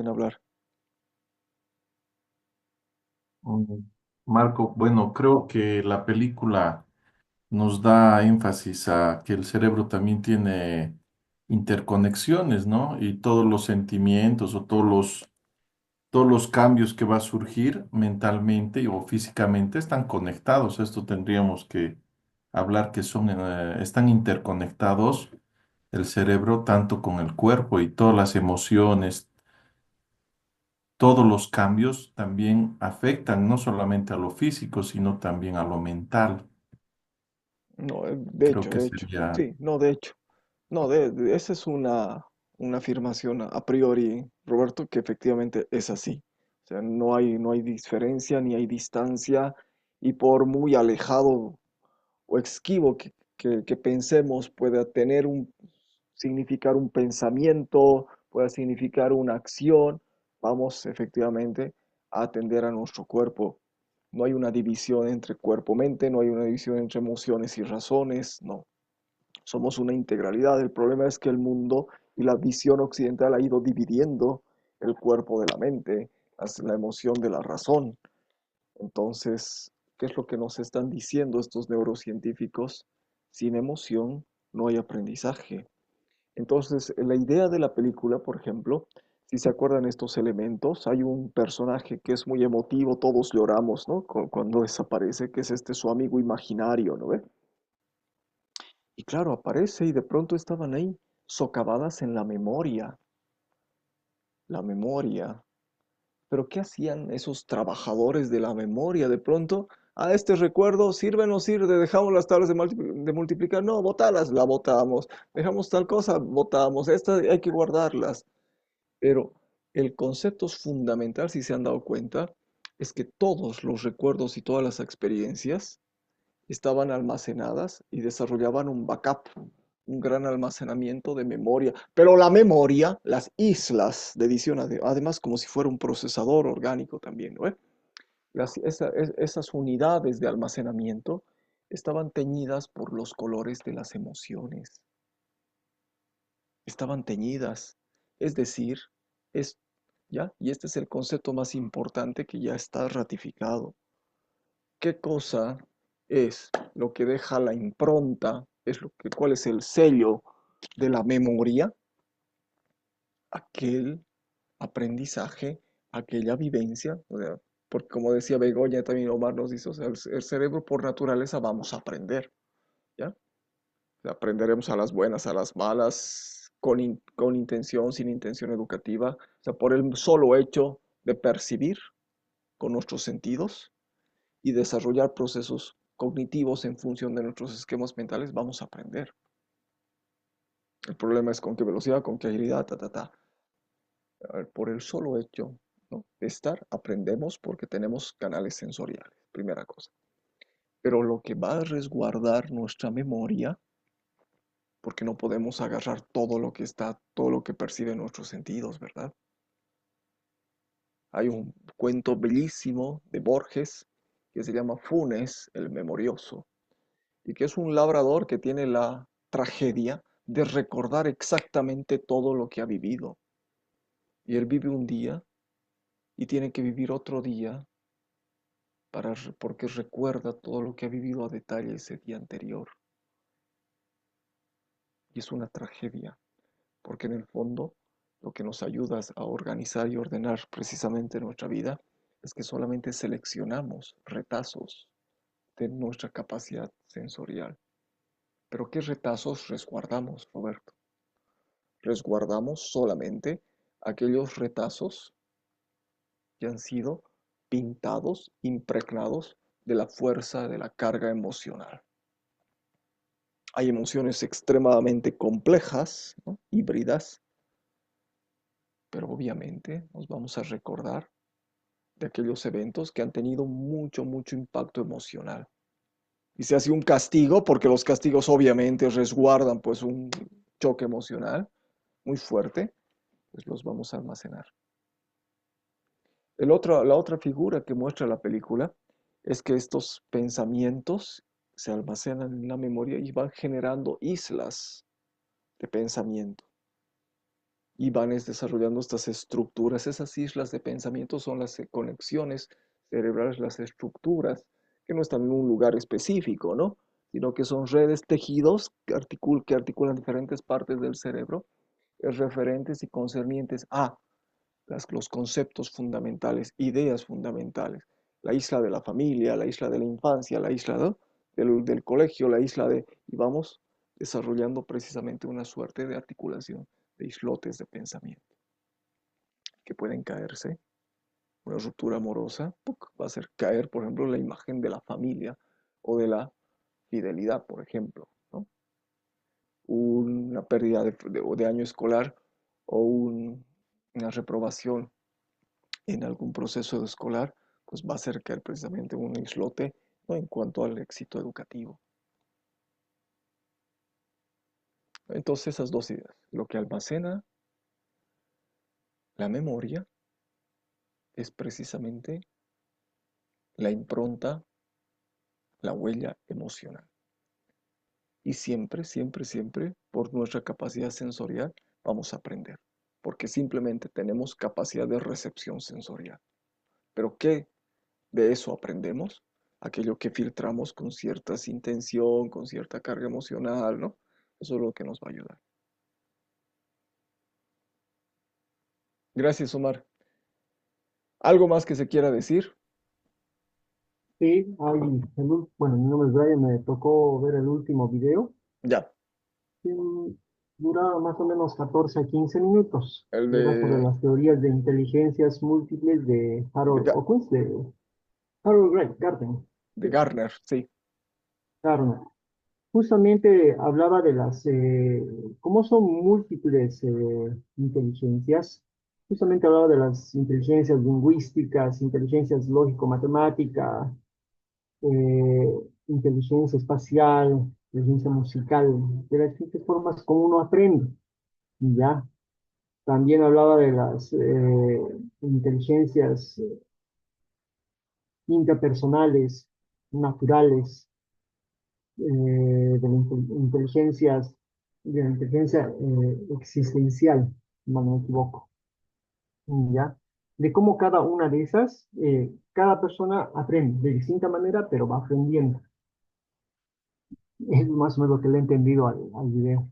hablar. Mm, Marco, bueno, creo que la película nos da énfasis a que el cerebro también tiene interconexiones, ¿no? Y todos los sentimientos o todos los cambios que va a surgir mentalmente o físicamente están conectados. Esto tendríamos que hablar que están interconectados el cerebro tanto con el cuerpo y todas las emociones, todos los cambios también afectan no solamente a lo físico, sino también a lo mental. No, Creo que de hecho, sería... sí, no, de hecho. No, esa es una afirmación a priori, Roberto, que efectivamente es así. O sea, no hay diferencia ni hay distancia, y por muy alejado o esquivo que pensemos, pueda significar un pensamiento, pueda significar una acción, vamos efectivamente a atender a nuestro cuerpo. No hay una división entre cuerpo-mente, no hay una división entre emociones y razones, no. Somos una integralidad. El problema es que el mundo y la visión occidental ha ido dividiendo el cuerpo de la mente, la emoción de la razón. Entonces, ¿qué es lo que nos están diciendo estos neurocientíficos? Sin emoción no hay aprendizaje. Entonces, la idea de la película, por ejemplo, si se acuerdan estos elementos, hay un personaje que es muy emotivo, todos lloramos, ¿no? Cuando desaparece, que es su amigo imaginario, ¿no ve? Y claro, aparece y de pronto estaban ahí, socavadas en la memoria. Pero ¿qué hacían esos trabajadores de la memoria? De pronto, a este recuerdo, sirve o no sirve, dejamos las tablas de multiplicar, no, botalas, la botamos, dejamos tal cosa, botamos, esta hay que guardarlas. Pero el concepto fundamental, si se han dado cuenta, es que todos los recuerdos y todas las experiencias estaban almacenadas y desarrollaban un backup, un gran almacenamiento de memoria. Pero la memoria, las islas de edición, además como si fuera un procesador orgánico también, ¿no? Esas unidades de almacenamiento estaban teñidas por los colores de las emociones. Estaban teñidas. Es decir, es, ¿ya? Y este es el concepto más importante que ya está ratificado. ¿Qué cosa es lo que deja la impronta? ¿Cuál es el sello de la memoria? Aquel aprendizaje, aquella vivencia, o sea, porque como decía Begoña, también Omar nos dice, o sea, el cerebro por naturaleza vamos a aprender, ¿ya? Aprenderemos a las buenas, a las malas, con intención, sin intención educativa, o sea, por el solo hecho de percibir con nuestros sentidos y desarrollar procesos cognitivos en función de nuestros esquemas mentales, vamos a aprender. El problema es con qué velocidad, con qué agilidad, ta, ta, ta. Por el solo hecho, ¿no?, de estar, aprendemos porque tenemos canales sensoriales, primera cosa. Pero lo que va a resguardar nuestra memoria, porque no podemos agarrar todo lo que está, todo lo que perciben nuestros sentidos, ¿verdad? Hay un cuento bellísimo de Borges que se llama Funes, el memorioso, y que es un labrador que tiene la tragedia de recordar exactamente todo lo que ha vivido. Y él vive un día y tiene que vivir otro día porque recuerda todo lo que ha vivido a detalle ese día anterior. Y es una tragedia, porque en el fondo lo que nos ayuda a organizar y ordenar precisamente nuestra vida es que solamente seleccionamos retazos de nuestra capacidad sensorial. Pero ¿qué retazos resguardamos, Roberto? Resguardamos solamente aquellos retazos que han sido pintados, impregnados de la fuerza de la carga emocional. Hay emociones extremadamente complejas, ¿no?, híbridas, pero obviamente nos vamos a recordar de aquellos eventos que han tenido mucho, mucho impacto emocional. Y se hace un castigo, porque los castigos obviamente resguardan pues un choque emocional muy fuerte, pues los vamos a almacenar. La otra figura que muestra la película es que estos pensamientos se almacenan en la memoria y van generando islas de pensamiento. Y van desarrollando estas estructuras. Esas islas de pensamiento son las conexiones cerebrales, las estructuras, que no están en un lugar específico, ¿no?, sino que son redes, tejidos que articulan diferentes partes del cerebro, referentes y concernientes a los conceptos fundamentales, ideas fundamentales. La isla de la familia, la isla de la infancia, la isla, ¿no?, del colegio, la isla de... Y vamos desarrollando precisamente una suerte de articulación de islotes de pensamiento que pueden caerse. Una ruptura amorosa va a hacer caer, por ejemplo, la imagen de la familia o de la fidelidad, por ejemplo, ¿no? Una pérdida de año escolar o una reprobación en algún proceso escolar, pues va a hacer caer precisamente un islote, ¿no?, en cuanto al éxito educativo. Entonces, esas dos ideas, lo que almacena la memoria es precisamente la impronta, la huella emocional. Y siempre, siempre, siempre, por nuestra capacidad sensorial, vamos a aprender. Porque simplemente tenemos capacidad de recepción sensorial. Pero ¿qué de eso aprendemos? Aquello que filtramos con cierta intención, con cierta carga emocional, ¿no? Eso es lo que nos va a ayudar. Gracias, Omar. ¿Algo más que se quiera decir? Sí, bueno, mi nombre es Brian, me tocó ver el último video. Ya. mm, Duraba más o menos 14 a 15 minutos. El Era sobre de, las teorías de inteligencias múltiples de de, Harold Ga- Hawkins, de Harold Garden. de Gardner, sí. Gardner. Justamente hablaba de cómo son múltiples inteligencias. Justamente hablaba de las inteligencias lingüísticas, inteligencias lógico-matemática, eh, inteligencia espacial, inteligencia musical, de las distintas formas como uno aprende, ¿ya? También hablaba de las inteligencias interpersonales, naturales, de la inteligencia existencial. si mal no me equivoco. ¿Ya? De cómo cada una de esas, cada persona aprende de distinta manera, pero va aprendiendo. Es más o menos lo que le he entendido al video.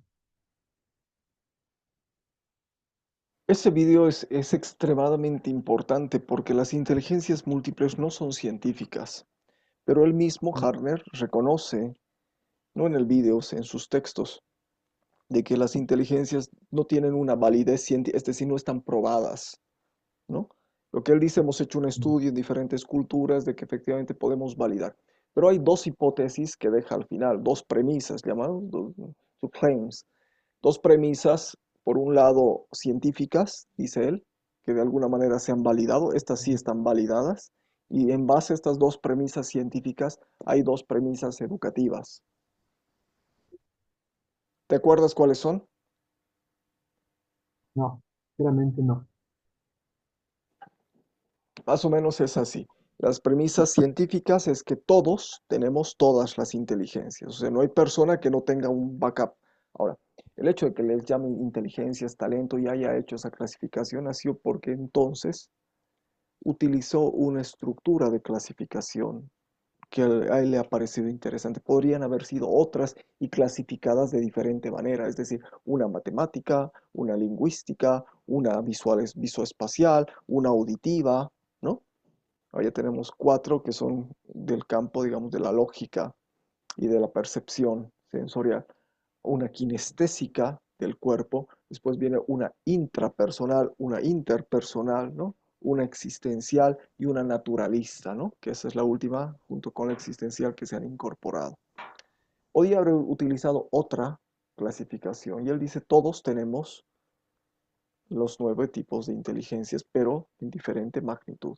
Ese video es extremadamente importante porque las inteligencias múltiples no son científicas, pero él mismo, Harner, reconoce, no en el video, en sus textos, de que las inteligencias no tienen una validez científica, es decir, no están probadas, ¿no? Lo que él dice, hemos hecho un estudio en diferentes culturas de que efectivamente podemos validar. Pero hay dos hipótesis que deja al final, dos premisas llamadas two claims, dos premisas, por un lado científicas, dice él, que de alguna manera se han validado, estas sí están validadas, y en base a estas dos premisas científicas hay dos premisas educativas. ¿Te acuerdas cuáles son? No, realmente no. Más o menos es así. Las premisas científicas es que todos tenemos todas las inteligencias, o sea, no hay persona que no tenga un backup. Ahora, el hecho de que les llamen inteligencias, talento y haya hecho esa clasificación ha sido porque entonces utilizó una estructura de clasificación que a él le ha parecido interesante. Podrían haber sido otras y clasificadas de diferente manera, es decir, una matemática, una lingüística, una visoespacial, una auditiva, ¿no? Ahora ya tenemos cuatro que son del campo, digamos, de la lógica y de la percepción sensorial. Una kinestésica del cuerpo, después viene una intrapersonal, una interpersonal, ¿no? Una existencial y una naturalista, ¿no? Que esa es la última, junto con la existencial, que se han incorporado. Podría haber utilizado otra clasificación y él dice, todos tenemos los 9 tipos de inteligencias, pero en diferente magnitud,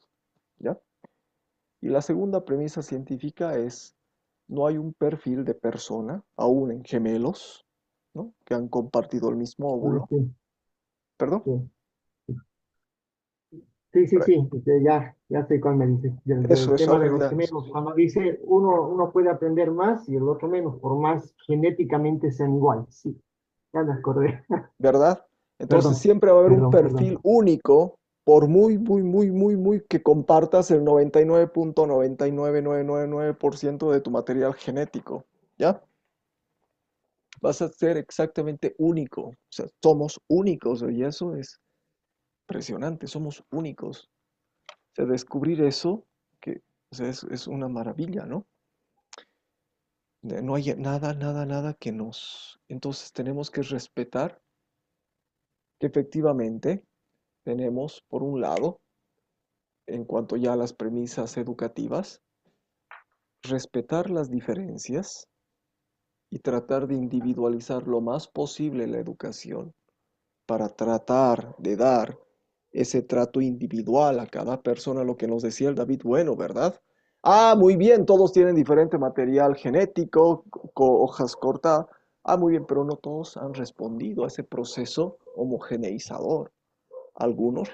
¿ya? Y la segunda premisa científica es, no hay un perfil de persona, aún en gemelos, ¿no? Que han compartido el mismo Ah, óvulo. sí, ¿Perdón? sí. Sí, sí, sí, ya sé cuál me dices. Eso, Del eso, tema de los ya. gemelos, cuando dice uno puede aprender más y el otro menos, por más genéticamente sean iguales. Sí, ya me acordé. ¿Verdad? Entonces Perdón, siempre va a haber un perfil perdón. único, por muy que compartas el 99.99999% de tu material genético, ¿ya? Vas a ser exactamente único, o sea, somos únicos y eso es impresionante, somos únicos. O sea, descubrir eso, que o sea, es una maravilla, ¿no? No hay nada que nos... Entonces tenemos que respetar que efectivamente tenemos, por un lado, en cuanto ya a las premisas educativas, respetar las diferencias y tratar de individualizar lo más posible la educación para tratar de dar ese trato individual a cada persona, lo que nos decía el David Bueno, ¿verdad? Ah, muy bien, todos tienen diferente material genético, hojas cortadas. Ah, muy bien, pero no todos han respondido a ese proceso homogeneizador. A algunos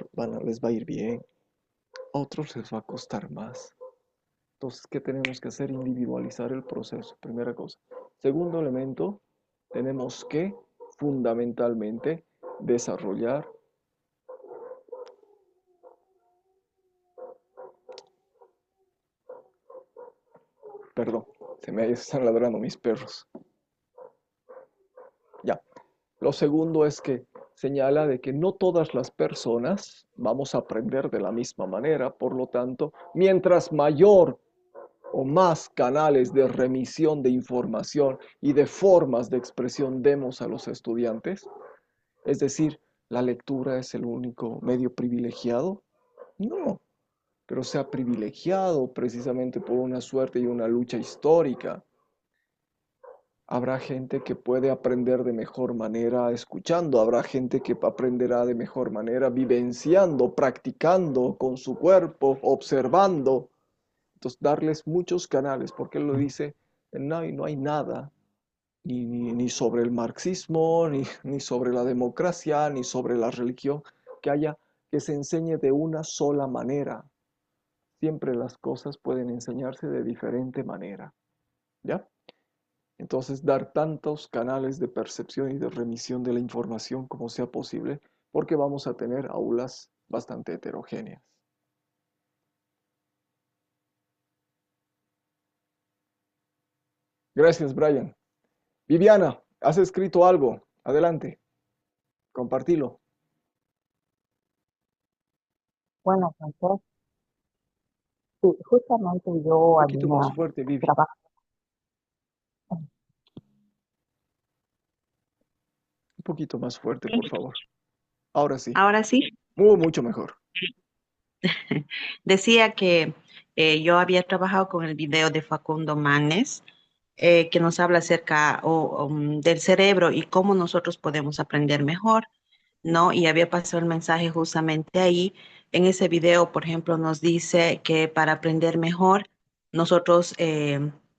les va a ir bien, a otros les va a costar más. Entonces, ¿qué tenemos que hacer? Individualizar el proceso, primera cosa. Segundo elemento, tenemos que fundamentalmente desarrollar, perdón, se me están ladrando mis perros. Ya. Lo segundo es que señala de que no todas las personas vamos a aprender de la misma manera, por lo tanto, mientras mayor o más canales de remisión de información y de formas de expresión demos a los estudiantes, es decir, la lectura es el único medio privilegiado. No, pero se ha privilegiado precisamente por una suerte y una lucha histórica. Habrá gente que puede aprender de mejor manera escuchando, habrá gente que aprenderá de mejor manera vivenciando, practicando con su cuerpo, observando. Entonces, darles muchos canales, porque él lo dice, no hay nada, ni sobre el marxismo, ni sobre la democracia, ni sobre la religión, que haya, que se enseñe de una sola manera. Siempre las cosas pueden enseñarse de diferente manera, ¿ya? Entonces, dar tantos canales de percepción y de remisión de la información como sea posible porque vamos a tener aulas bastante heterogéneas. Gracias, Brian. Viviana, ¿has escrito algo? Adelante, compartilo. Buenas noches. Sí, justamente Un yo poquito más había fuerte, Vivi. trabajado. Un poquito más fuerte, Sí, por favor. Ahora sí. ahora sí. Mucho mejor. Decía que yo había trabajado con el video de Facundo Manes, que nos habla acerca del cerebro y cómo nosotros podemos aprender mejor, ¿no? Y había pasado el mensaje justamente ahí. En ese video, por ejemplo, nos dice que para aprender mejor, nosotros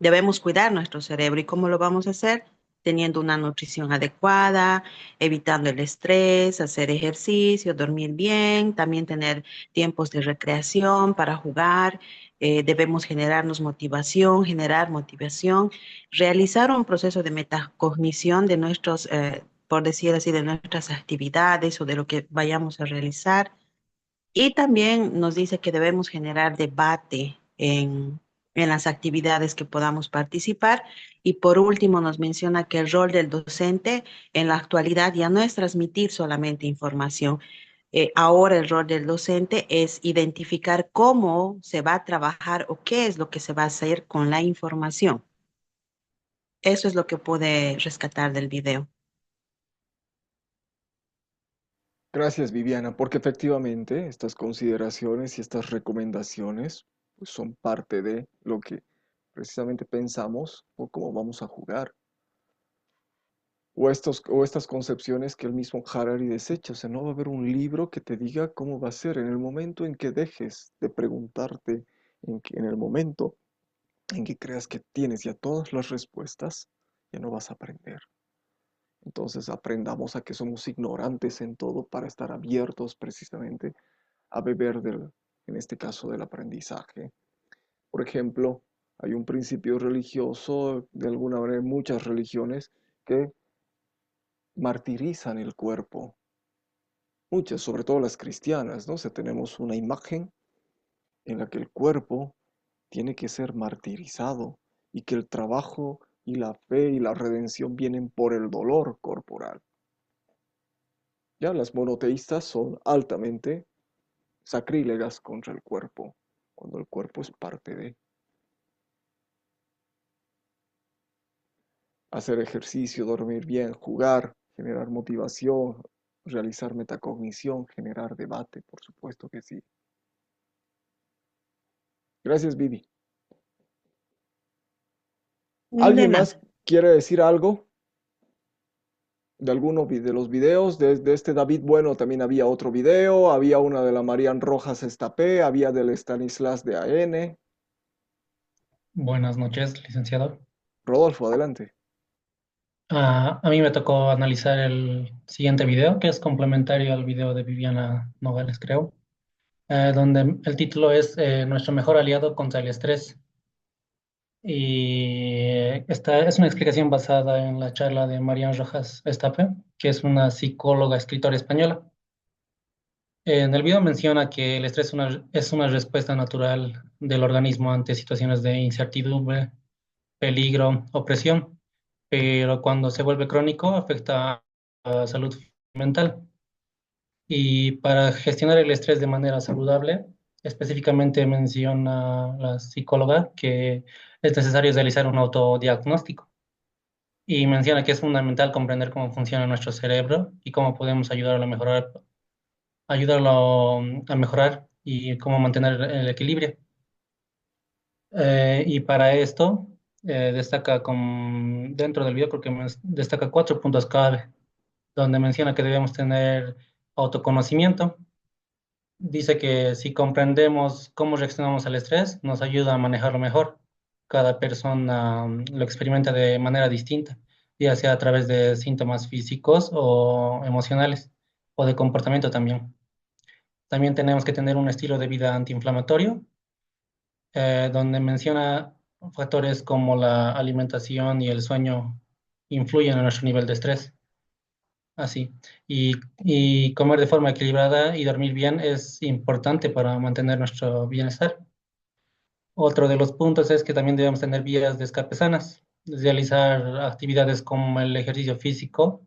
debemos cuidar nuestro cerebro. ¿Y cómo lo vamos a hacer? Teniendo una nutrición adecuada, evitando el estrés, hacer ejercicio, dormir bien, también tener tiempos de recreación para jugar. Debemos generar motivación, realizar un proceso de metacognición de nuestros por decir así, de nuestras actividades o de lo que vayamos a realizar. Y también nos dice que debemos generar debate en las actividades que podamos participar. Y por último, nos menciona que el rol del docente en la actualidad ya no es transmitir solamente información. Ahora el rol del docente es identificar cómo se va a trabajar o qué es lo que se va a hacer con la información. Eso es lo que pude rescatar del video. Gracias, Viviana, porque efectivamente estas consideraciones y estas recomendaciones pues, son parte de lo que precisamente pensamos o cómo vamos a jugar. O estas concepciones que el mismo Harari desecha. O sea, no va a haber un libro que te diga cómo va a ser. En el momento en que dejes de preguntarte, en el momento en que creas que tienes ya todas las respuestas, ya no vas a aprender. Entonces aprendamos a que somos ignorantes en todo para estar abiertos precisamente a beber en este caso, del aprendizaje. Por ejemplo, hay un principio religioso, de alguna manera, en muchas religiones, que martirizan el cuerpo. Muchas, sobre todo las cristianas, ¿no? O sea, tenemos una imagen en la que el cuerpo tiene que ser martirizado y que el trabajo y la fe y la redención vienen por el dolor corporal. Ya las monoteístas son altamente sacrílegas contra el cuerpo, cuando el cuerpo es parte de hacer ejercicio, dormir bien, jugar, generar motivación, realizar metacognición, generar debate, por supuesto que sí. Gracias, Vivi. De ¿Alguien nada. más quiere decir algo de alguno de los videos? De este David Bueno también había otro video, había una de la Marian Rojas Estapé, había del Stanislas de AN. Buenas noches, licenciado. Rodolfo, adelante. A mí me tocó analizar el siguiente video, que es complementario al video de Viviana Nogales, creo, donde el título es Nuestro mejor aliado contra el estrés. Y esta es una explicación basada en la charla de Marian Rojas Estape, que es una psicóloga, escritora española. En el video menciona que el estrés es una respuesta natural del organismo ante situaciones de incertidumbre, peligro o presión, pero cuando se vuelve crónico afecta a la salud mental. Y para gestionar el estrés de manera saludable, específicamente menciona la psicóloga que es necesario realizar un autodiagnóstico y menciona que es fundamental comprender cómo funciona nuestro cerebro y cómo podemos ayudarlo a mejorar y cómo mantener el equilibrio. Y para esto destaca dentro del video, porque destaca 4 puntos clave, donde menciona que debemos tener autoconocimiento. Dice que si comprendemos cómo reaccionamos al estrés, nos ayuda a manejarlo mejor. Cada persona lo experimenta de manera distinta, ya sea a través de síntomas físicos o emocionales, o de comportamiento también. También tenemos que tener un estilo de vida antiinflamatorio, donde menciona factores como la alimentación y el sueño influyen en nuestro nivel de estrés. así. Y comer de forma equilibrada y dormir bien es importante para mantener nuestro bienestar. Otro de los puntos es que también debemos tener vías de escape sanas, realizar actividades como el ejercicio físico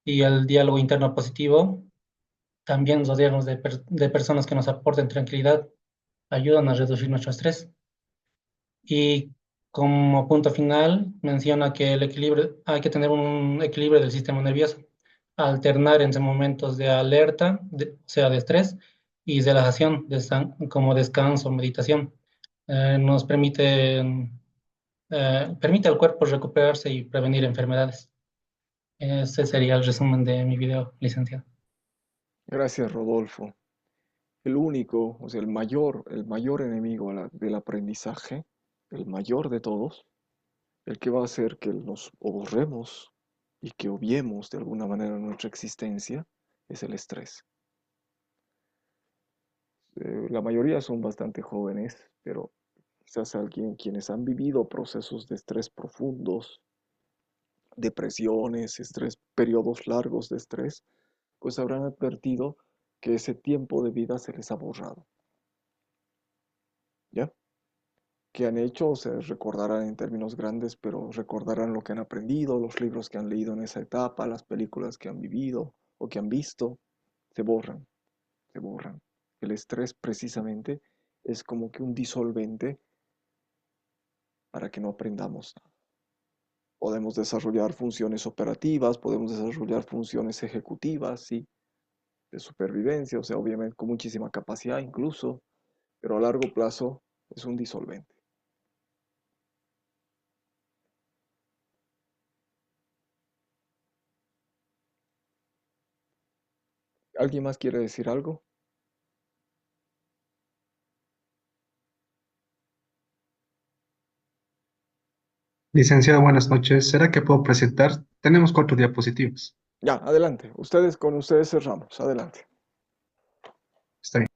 y el diálogo interno positivo. También rodearnos de personas que nos aporten tranquilidad, ayudan a reducir nuestro estrés. Y como punto final, menciona que el equilibrio, hay que tener un equilibrio del sistema nervioso, alternar entre momentos de alerta, o sea, de estrés, y relajación, como descanso, meditación. Nos permite al cuerpo recuperarse y prevenir enfermedades. Ese sería el resumen de mi video, licenciado. Gracias, Rodolfo. El único, o sea, el mayor enemigo del aprendizaje, el mayor de todos, el que va a hacer que nos borremos y que obviemos de alguna manera nuestra existencia, es el estrés. La mayoría son bastante jóvenes, pero quizás quienes han vivido procesos de estrés profundos, depresiones, estrés, periodos largos de estrés, pues habrán advertido que ese tiempo de vida se les ha borrado. ¿Ya? ¿Qué han hecho? Se recordarán en términos grandes, pero recordarán lo que han aprendido, los libros que han leído en esa etapa, las películas que han vivido o que han visto, se borran, se borran. El estrés precisamente es como que un disolvente para que no aprendamos nada. Podemos desarrollar funciones operativas, podemos desarrollar funciones ejecutivas, sí, de supervivencia, o sea, obviamente con muchísima capacidad incluso, pero a largo plazo es un disolvente. ¿Alguien más quiere decir algo? Licenciado, buenas noches. ¿Será que puedo presentar? Tenemos 4 diapositivas. Ya, adelante. Con ustedes cerramos. Adelante. Está bien.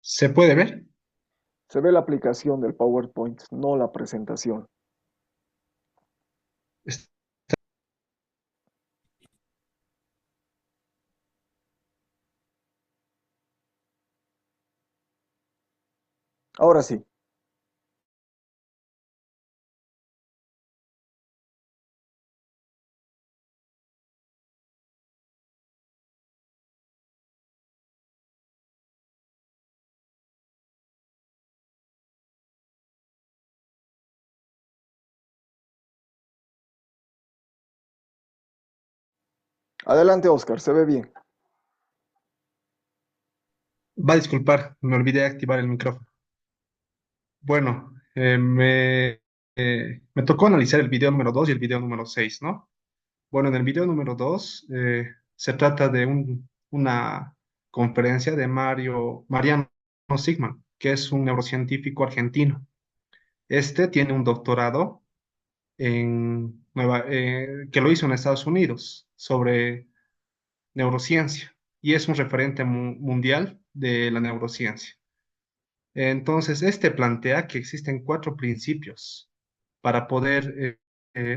¿Se puede ver? Se ve la aplicación del PowerPoint, no la presentación. Es- Ahora sí. Adelante, Oscar, se ve bien. Va a disculpar, me olvidé de activar el micrófono. Bueno, me tocó analizar el video número 2 y el video número 6, ¿no? Bueno, en el video número 2 se trata de una conferencia de Mariano Sigman, que es un neurocientífico argentino. Este tiene un doctorado que lo hizo en Estados Unidos sobre neurociencia y es un referente mundial de la neurociencia. Entonces, este plantea que existen 4 principios para poder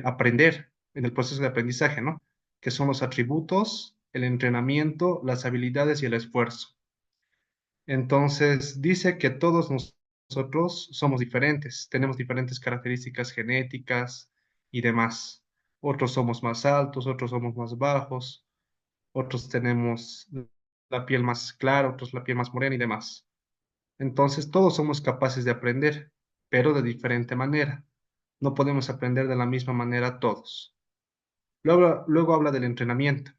aprender en el proceso de aprendizaje, ¿no? Que son los atributos, el entrenamiento, las habilidades y el esfuerzo. Entonces, dice que todos nosotros somos diferentes, tenemos diferentes características genéticas y demás. Otros somos más altos, otros somos más bajos, otros tenemos la piel más clara, otros la piel más morena y demás. Entonces, todos somos capaces de aprender, pero de diferente manera. No podemos aprender de la misma manera todos. Luego habla del entrenamiento.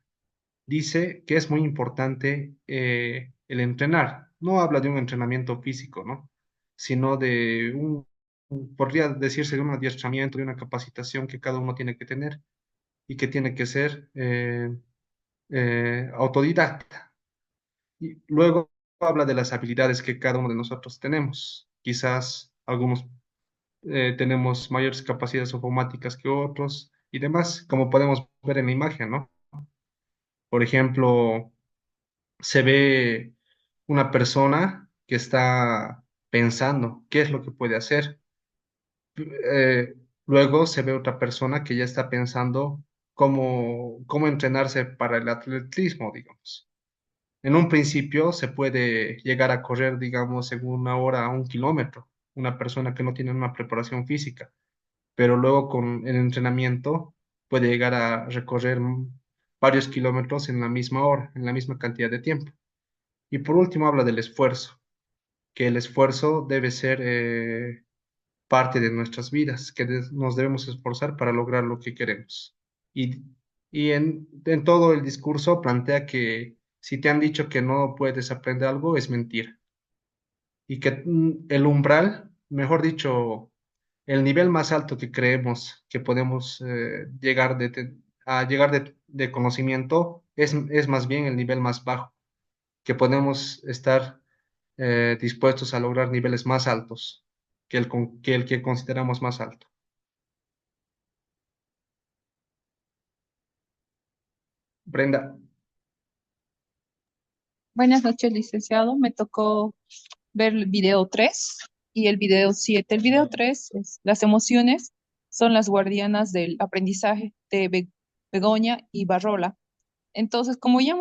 Dice que es muy importante el entrenar. No habla de un entrenamiento físico, ¿no? Sino de podría decirse de un adiestramiento, de una capacitación que cada uno tiene que tener y que tiene que ser autodidacta. Y luego habla de las habilidades que cada uno de nosotros tenemos. Quizás algunos tenemos mayores capacidades informáticas que otros y demás, como podemos ver en la imagen, ¿no? Por ejemplo, se ve una persona que está pensando qué es lo que puede hacer. Luego se ve otra persona que ya está pensando cómo entrenarse para el atletismo, digamos. En un principio se puede llegar a correr, digamos, en una hora a 1 kilómetro, una persona que no tiene una preparación física, pero luego con el entrenamiento puede llegar a recorrer varios kilómetros en la misma hora, en la misma cantidad de tiempo. Y por último habla del esfuerzo, que el esfuerzo debe ser parte de nuestras vidas, que nos debemos esforzar para lograr lo que queremos. Y, y en todo el discurso plantea que si te han dicho que no puedes aprender algo, es mentira. Y que el umbral, mejor dicho, el nivel más alto que creemos que podemos llegar a llegar de conocimiento es más bien el nivel más bajo, que podemos estar dispuestos a lograr niveles más altos que el que consideramos más alto. Brenda, Buenas noches, licenciado. Me tocó ver el video 3 y el video 7. El video 3 es las emociones son las guardianas del aprendizaje de Begoña y Barrola. Entonces, como ya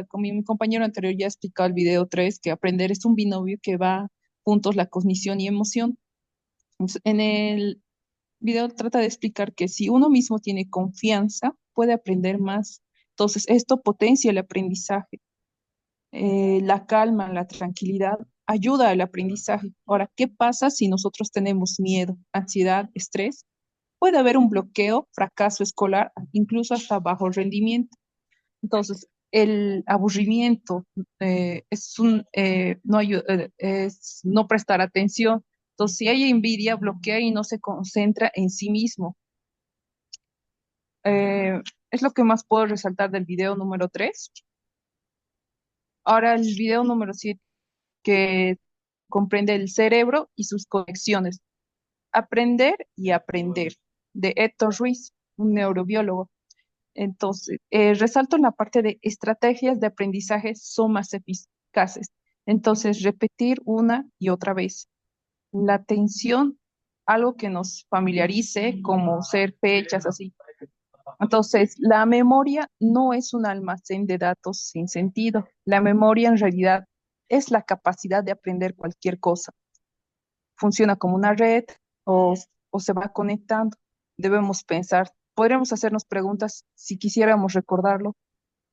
como mi compañero anterior ya ha explicado el video 3, que aprender es un binomio que va juntos la cognición y emoción. Entonces, en el video trata de explicar que si uno mismo tiene confianza, puede aprender más. Entonces, esto potencia el aprendizaje. La calma, la tranquilidad ayuda al aprendizaje. Ahora, ¿qué pasa si nosotros tenemos miedo, ansiedad, estrés? Puede haber un bloqueo, fracaso escolar, incluso hasta bajo rendimiento. Entonces, el aburrimiento es no prestar atención. Entonces, si hay envidia, bloquea y no se concentra en sí mismo. Eh, es lo que más puedo resaltar del video número 3. Ahora, el video número 7, que comprende el cerebro y sus conexiones. Aprender y aprender, de Héctor Ruiz, un neurobiólogo. Entonces, resalto en la parte de estrategias de aprendizaje son más eficaces. Entonces, repetir una y otra vez. La atención, algo que nos familiarice, como ser fechas, así. Entonces, la memoria no es un almacén de datos sin sentido. La memoria en realidad es la capacidad de aprender cualquier cosa. Funciona como una red o, o se va conectando. Debemos pensar, podríamos hacernos preguntas si quisiéramos recordarlo,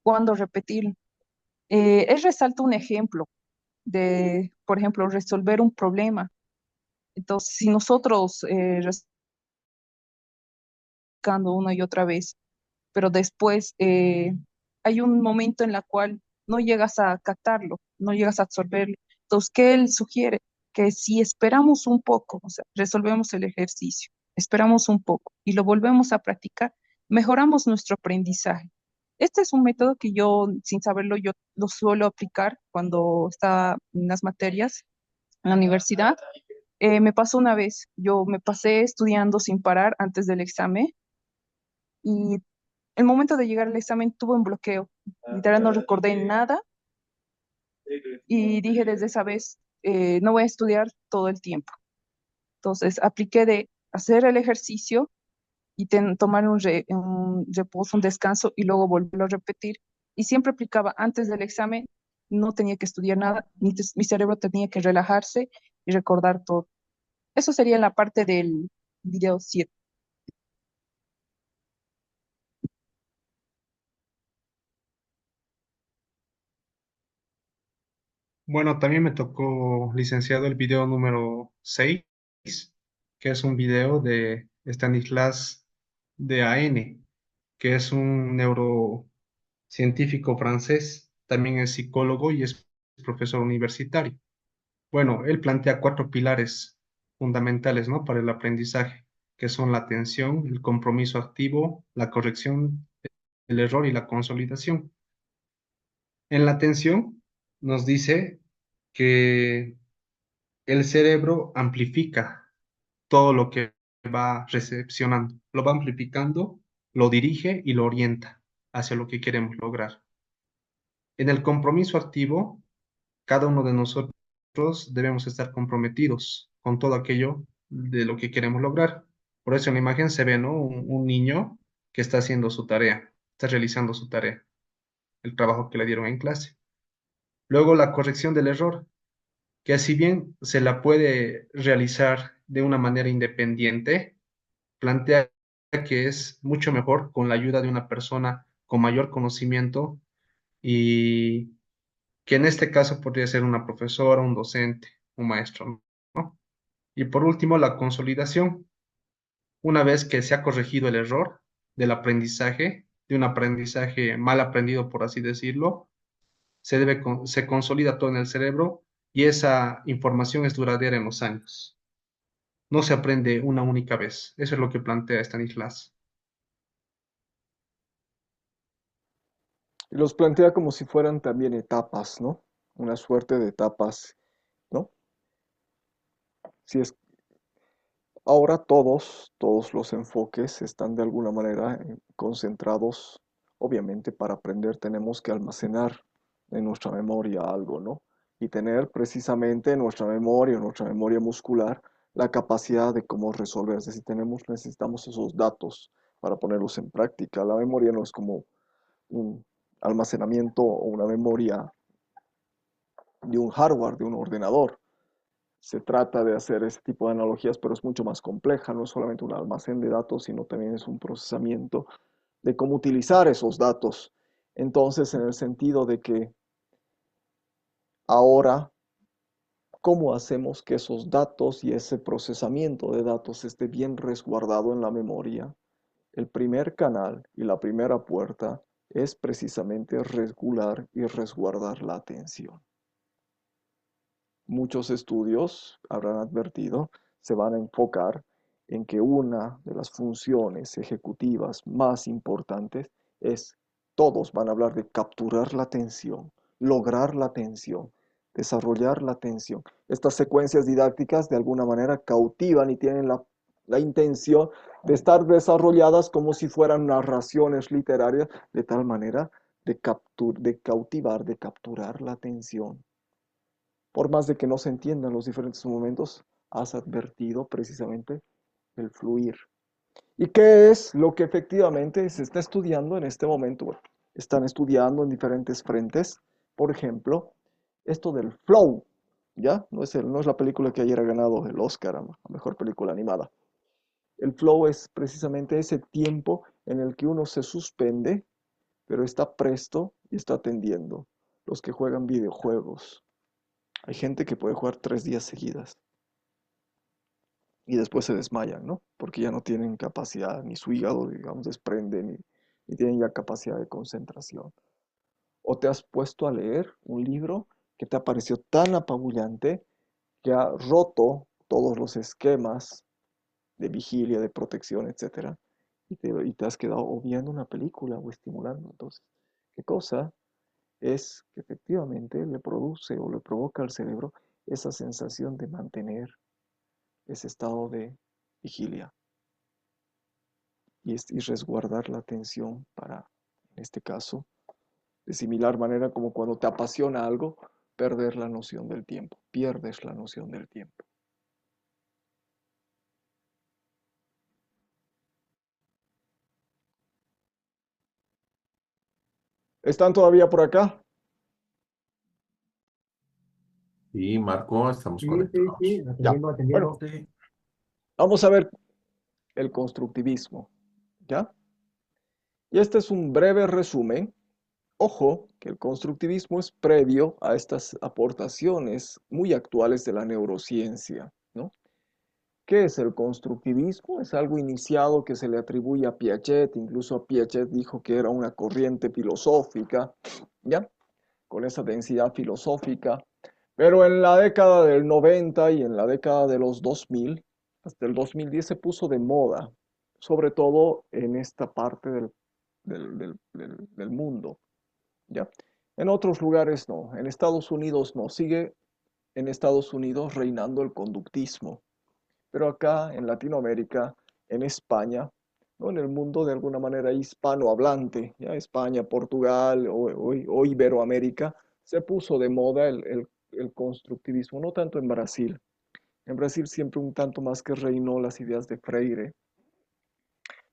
cuándo repetirlo. Él resalta un ejemplo de, por ejemplo, resolver un problema. Entonces, si nosotros buscando una y otra vez, pero después hay un momento en la cual no llegas a captarlo, no llegas a absorberlo. Entonces, ¿qué él sugiere? Que si esperamos un poco, o sea, resolvemos el ejercicio, esperamos un poco y lo volvemos a practicar, mejoramos nuestro aprendizaje. Este es un método que yo, sin saberlo, yo lo suelo aplicar cuando estaba en las materias en la universidad. Me pasó una vez, yo me pasé estudiando sin parar antes del examen y el momento de llegar al examen tuve un bloqueo. Literal no recordé nada y dije desde esa vez, no voy a estudiar todo el tiempo. Entonces apliqué de hacer el ejercicio y tomar un reposo, un descanso y luego volverlo a repetir. Y siempre aplicaba antes del examen, no tenía que estudiar nada, mi cerebro tenía que relajarse y recordar todo. Eso sería la parte del video 7. bueno, también me tocó, licenciado, el video número 6, que es un video de Stanislas Dehaene, que es un neurocientífico francés, también es psicólogo y es profesor universitario. Bueno, él plantea 4 pilares fundamentales, ¿no? Para el aprendizaje, que son la atención, el compromiso activo, la corrección, el error y la consolidación. En la atención nos dice que el cerebro amplifica todo lo que va recepcionando, lo va amplificando, lo dirige y lo orienta hacia lo que queremos lograr. En el compromiso activo, cada uno de nosotros debemos estar comprometidos con todo aquello de lo que queremos lograr. Por eso en la imagen se ve, ¿no? Un niño que está haciendo su tarea, está realizando su tarea, el trabajo que le dieron en clase. Luego la corrección del error, que si bien se la puede realizar de una manera independiente, plantea que es mucho mejor con la ayuda de una persona con mayor conocimiento y que en este caso podría ser una profesora, un docente, un maestro, ¿no? Y por último, la consolidación. Una vez que se ha corregido el error del aprendizaje, de un aprendizaje mal aprendido, por así decirlo, se consolida todo en el cerebro y esa información es duradera en los años. No se aprende una única vez. Eso es lo que plantea Stanislas. Y los plantea como si fueran también etapas, ¿no? Una suerte de etapas, ¿no? Si es ahora todos los enfoques están de alguna manera concentrados. Obviamente para aprender tenemos que almacenar en nuestra memoria algo, ¿no? Y tener precisamente en nuestra memoria muscular, la capacidad de cómo resolver. Es decir, necesitamos esos datos para ponerlos en práctica. La memoria no es como un almacenamiento o una memoria de un hardware, de un ordenador. Se trata de hacer ese tipo de analogías, pero es mucho más compleja, no es solamente un almacén de datos, sino también es un procesamiento de cómo utilizar esos datos. Entonces, en el sentido de que ahora, ¿cómo hacemos que esos datos y ese procesamiento de datos esté bien resguardado en la memoria? El primer canal y la primera puerta es precisamente regular y resguardar la atención. Muchos estudios, habrán advertido, se van a enfocar en que una de las funciones ejecutivas más importantes es, todos van a hablar de capturar la atención, lograr la atención, desarrollar la atención. Estas secuencias didácticas de alguna manera cautivan y tienen la intención de estar desarrolladas como si fueran narraciones literarias, de tal manera de cautivar, de capturar la atención. Por más de que no se entiendan los diferentes momentos, has advertido precisamente el fluir. ¿Y qué es lo que efectivamente se está estudiando en este momento? Bueno, están estudiando en diferentes frentes. Por ejemplo, esto del flow, ¿ya? No es la película que ayer ha ganado el Oscar a mejor película animada. El flow es precisamente ese tiempo en el que uno se suspende, pero está presto y está atendiendo. Los que juegan videojuegos, hay gente que puede jugar 3 días seguidas y después se desmayan, ¿no? Porque ya no tienen capacidad, ni su hígado, digamos, desprende, ni tienen ya capacidad de concentración. O te has puesto a leer un libro que te ha parecido tan apabullante que ha roto todos los esquemas de vigilia, de protección, etcétera, y te has quedado o viendo una película o estimulando. Entonces, ¿qué cosa es que efectivamente le produce o le provoca al cerebro esa sensación de mantener ese estado de vigilia y resguardar la atención para, en este caso, de similar manera como cuando te apasiona algo, perder la noción del tiempo, pierdes la noción del tiempo. ¿Están todavía por acá? Y Marco, estamos Sí, sí, conectados. sí, Ya. atendiendo, Bueno, atendiendo. Sí. vamos a ver el constructivismo, ¿ya? Y este es un breve resumen. Ojo, que el constructivismo es previo a estas aportaciones muy actuales de la neurociencia, ¿no? ¿Qué es el constructivismo? Es algo iniciado que se le atribuye a Piaget, incluso Piaget dijo que era una corriente filosófica, ¿ya? Con esa densidad filosófica. Pero en la década del 90 y en la década de los 2000, hasta el 2010 se puso de moda, sobre todo en esta parte del mundo, ¿ya? En otros lugares no, en Estados Unidos no, sigue en Estados Unidos reinando el conductismo. Pero acá en Latinoamérica, en España, ¿no? En el mundo de alguna manera hispanohablante, ¿ya? España, Portugal o Iberoamérica, se puso de moda el constructivismo, no tanto en Brasil. En Brasil siempre un tanto más que reinó las ideas de Freire,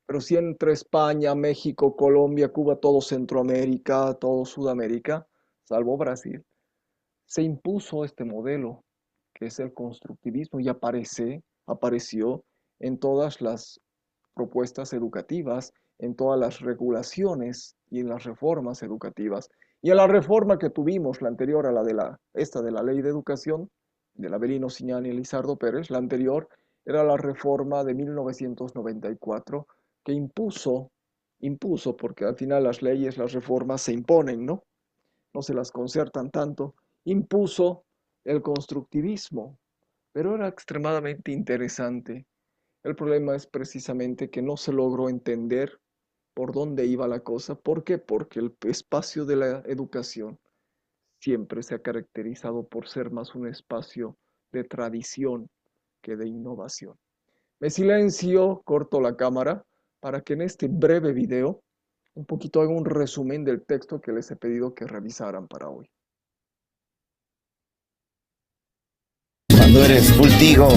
pero sí entre España, México, Colombia, Cuba, todo Centroamérica, todo Sudamérica, salvo Brasil, se impuso este modelo, que es el constructivismo, y apareció en todas las propuestas educativas, en todas las regulaciones y en las reformas educativas. Y a la reforma que tuvimos, la anterior a la esta de la Ley de Educación, de la Avelino Siñani y Lizardo Pérez, la anterior era la reforma de 1994, que impuso, porque al final las leyes, las reformas se imponen, ¿no? No se las concertan tanto, impuso el constructivismo, pero era extremadamente interesante. El problema es precisamente que no se logró entender por dónde iba la cosa. ¿Por qué? Porque el espacio de la educación siempre se ha caracterizado por ser más un espacio de tradición que de innovación. Me silencio, corto la cámara para que en este breve video un poquito haga un resumen del texto que les he pedido que revisaran para hoy. Cuando eres full tigo,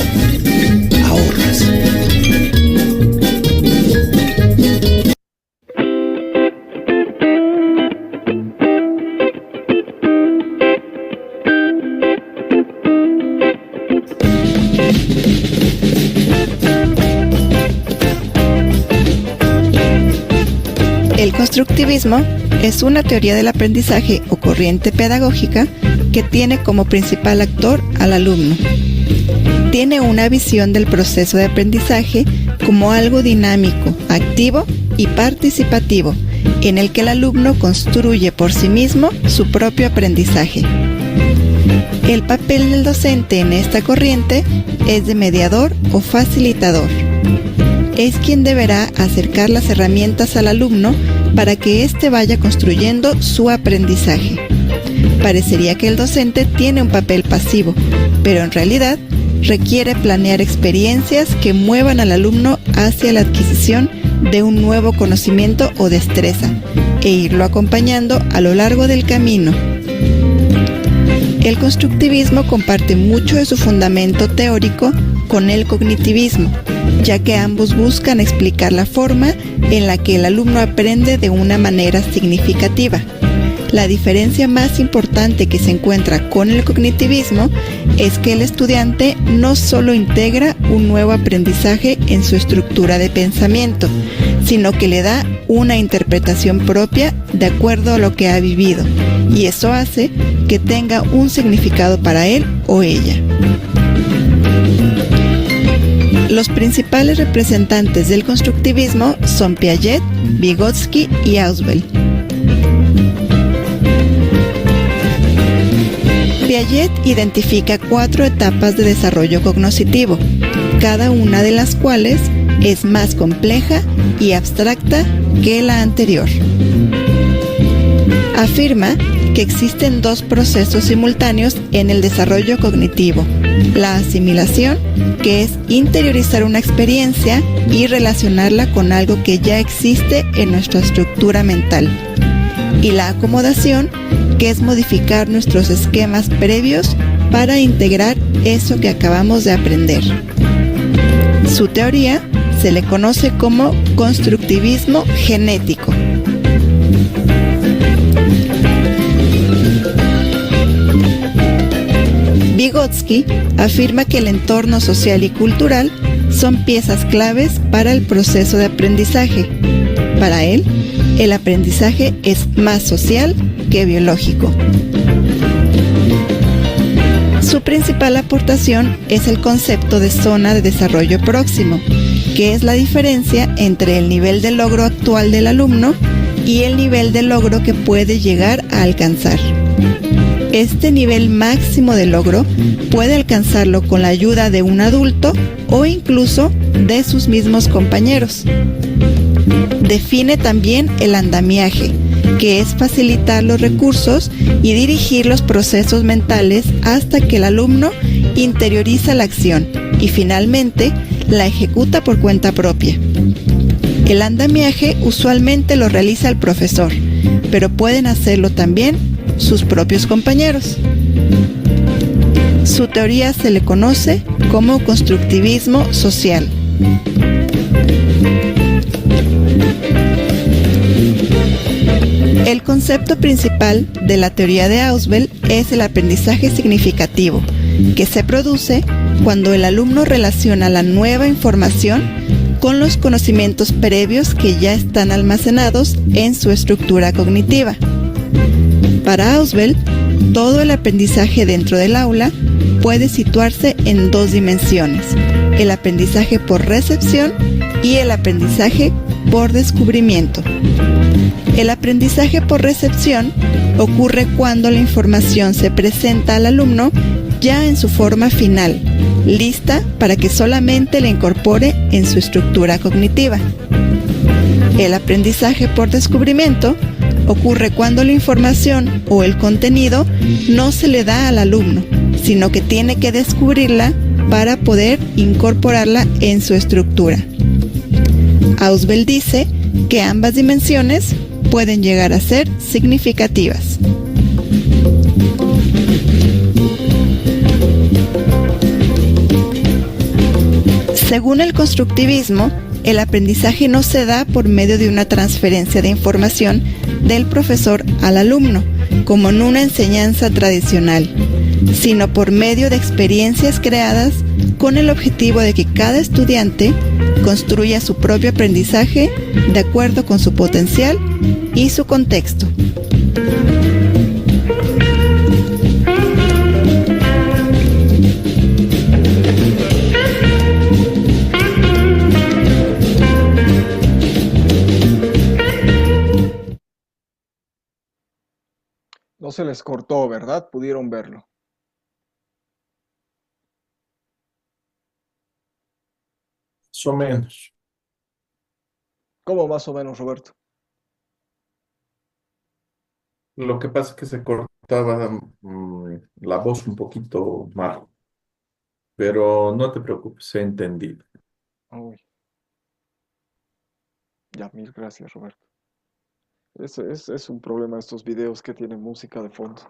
ahorras. El constructivismo es una teoría del aprendizaje o corriente pedagógica que tiene como principal actor al alumno. Tiene una visión del proceso de aprendizaje como algo dinámico, activo y participativo, en el que el alumno construye por sí mismo su propio aprendizaje. El papel del docente en esta corriente es de mediador o facilitador. Es quien deberá acercar las herramientas al alumno para que éste vaya construyendo su aprendizaje. Parecería que el docente tiene un papel pasivo, pero en realidad requiere planear experiencias que muevan al alumno hacia la adquisición de un nuevo conocimiento o destreza e irlo acompañando a lo largo del camino. El constructivismo comparte mucho de su fundamento teórico con el cognitivismo, ya que ambos buscan explicar la forma en la que el alumno aprende de una manera significativa. La diferencia más importante que se encuentra con el cognitivismo es que el estudiante no solo integra un nuevo aprendizaje en su estructura de pensamiento, sino que le da una interpretación propia de acuerdo a lo que ha vivido, y eso hace que tenga un significado para él o ella. Los principales representantes del constructivismo son Piaget, Vygotsky y Ausubel. Piaget identifica 4 etapas de desarrollo cognoscitivo, cada una de las cuales es más compleja y abstracta que la anterior. Afirma que existen 2 procesos simultáneos en el desarrollo cognitivo: la asimilación, que es interiorizar una experiencia y relacionarla con algo que ya existe en nuestra estructura mental, y la acomodación, que es modificar nuestros esquemas previos para integrar eso que acabamos de aprender. Su teoría se le conoce como constructivismo genético. Vygotsky afirma que el entorno social y cultural son piezas claves para el proceso de aprendizaje. Para él, el aprendizaje es más social que biológico. Su principal aportación es el concepto de zona de desarrollo próximo, que es la diferencia entre el nivel de logro actual del alumno y el nivel de logro que puede llegar a alcanzar. Este nivel máximo de logro puede alcanzarlo con la ayuda de un adulto o incluso de sus mismos compañeros. Define también el andamiaje, que es facilitar los recursos y dirigir los procesos mentales hasta que el alumno interioriza la acción y finalmente la ejecuta por cuenta propia. El andamiaje usualmente lo realiza el profesor, pero pueden hacerlo también sus propios compañeros. Su teoría se le conoce como constructivismo social. El concepto principal de la teoría de Ausubel es el aprendizaje significativo, que se produce cuando el alumno relaciona la nueva información con los conocimientos previos que ya están almacenados en su estructura cognitiva. Para Ausubel, todo el aprendizaje dentro del aula puede situarse en dos dimensiones: el aprendizaje por recepción y el aprendizaje por descubrimiento. El aprendizaje por recepción ocurre cuando la información se presenta al alumno ya en su forma final, lista para que solamente la incorpore en su estructura cognitiva. El aprendizaje por descubrimiento ocurre cuando la información o el contenido no se le da al alumno, sino que tiene que descubrirla para poder incorporarla en su estructura. Ausubel dice que ambas dimensiones pueden llegar a ser significativas. Según el constructivismo, el aprendizaje no se da por medio de una transferencia de información del profesor al alumno, como en una enseñanza tradicional, sino por medio de experiencias creadas con el objetivo de que cada estudiante construya su propio aprendizaje de acuerdo con su potencial y su contexto. No se les cortó, ¿verdad? Pudieron verlo. Más o menos. ¿Cómo más o menos, Roberto? Lo que pasa es que se cortaba la voz un poquito mal, pero no te preocupes, he entendido. Uy, ya, mil gracias, Roberto. Es un problema estos videos que tienen música de fondo.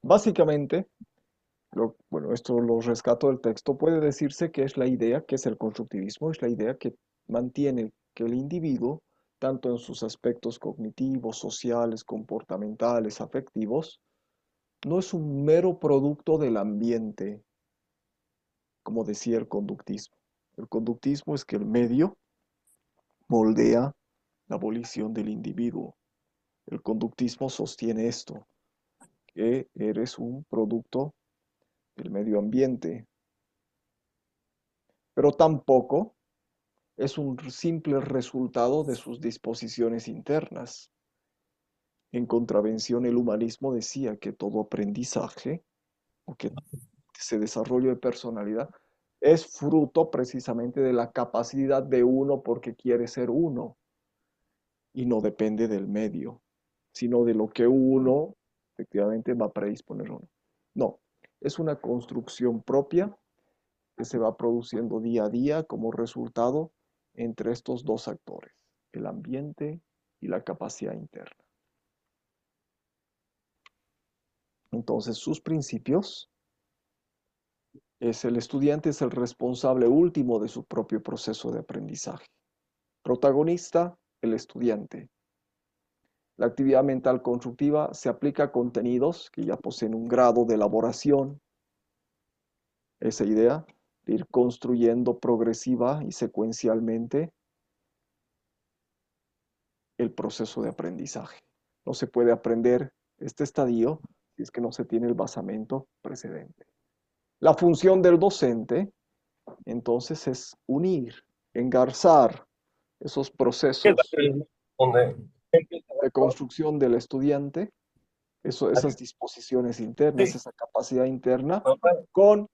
Básicamente, bueno, esto lo rescato del texto, puede decirse que es la idea, que es el constructivismo, es la idea que mantiene que el individuo, tanto en sus aspectos cognitivos, sociales, comportamentales, afectivos, no es un mero producto del ambiente, como decía el conductismo. El conductismo es que el medio moldea la volición del individuo. El conductismo sostiene esto, que eres un producto del medio ambiente, pero tampoco es un simple resultado de sus disposiciones internas. En contravención, el humanismo decía que todo aprendizaje o que ese desarrollo de personalidad es fruto precisamente de la capacidad de uno porque quiere ser uno y no depende del medio, sino de lo que uno efectivamente va a predisponer uno. No, es una construcción propia que se va produciendo día a día como resultado entre estos dos actores, el ambiente y la capacidad interna. Entonces, sus principios el estudiante es el responsable último de su propio proceso de aprendizaje. Protagonista, el estudiante. La actividad mental constructiva se aplica a contenidos que ya poseen un grado de elaboración. Esa idea de ir construyendo progresiva y secuencialmente el proceso de aprendizaje. No se puede aprender este estadio si es que no se tiene el basamento precedente. La función del docente, entonces, es unir, engarzar esos procesos de construcción del estudiante, esas disposiciones internas, esa capacidad interna, con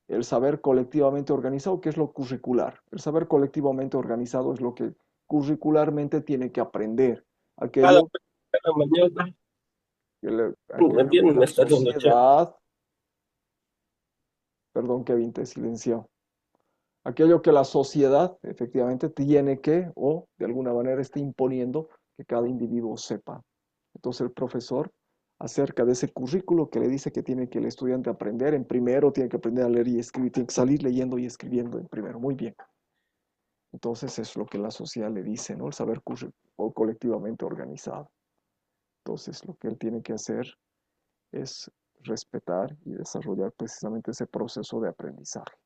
el saber colectivamente organizado, que es lo curricular. El saber colectivamente organizado es lo que curricularmente tiene que aprender. Cada Aquello, mañana, aquello que ¿entiendes? la Me está dando chévere. sociedad, perdón Kevin, te silenció, aquello que la sociedad efectivamente tiene que, o de alguna manera está imponiendo que cada individuo sepa. Entonces el profesor, acerca de ese currículo que le dice que tiene que el estudiante aprender, en primero tiene que aprender a leer y escribir, tiene que salir leyendo y escribiendo en primero, muy bien. Entonces es lo que la sociedad le dice, ¿no? El saber o colectivamente organizado. Entonces lo que él tiene que hacer es respetar y desarrollar precisamente ese proceso de aprendizaje.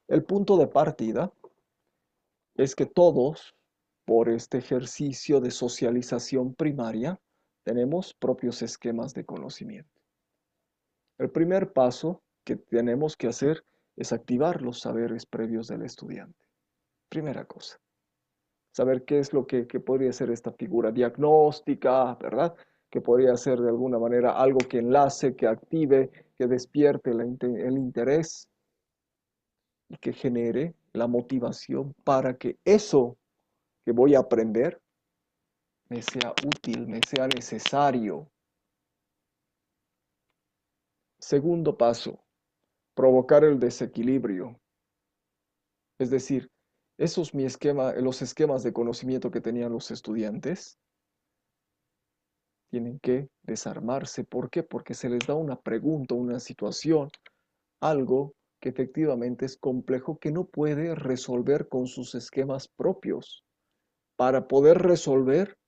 El punto de partida es que todos, por este ejercicio de socialización primaria, tenemos propios esquemas de conocimiento. El primer paso que tenemos que hacer es activar los saberes previos del estudiante. Primera cosa. Saber qué es lo que podría ser esta figura diagnóstica, ¿verdad? Que podría ser de alguna manera algo que enlace, que active, que despierte el interés y que genere la motivación para que eso que voy a aprender me sea útil, me sea necesario. Segundo paso, provocar el desequilibrio. Es decir, los esquemas de conocimiento que tenían los estudiantes tienen que desarmarse. ¿Por qué? Porque se les da una pregunta, una situación, algo que efectivamente es complejo, que no puede resolver con sus esquemas propios. Para poder resolver,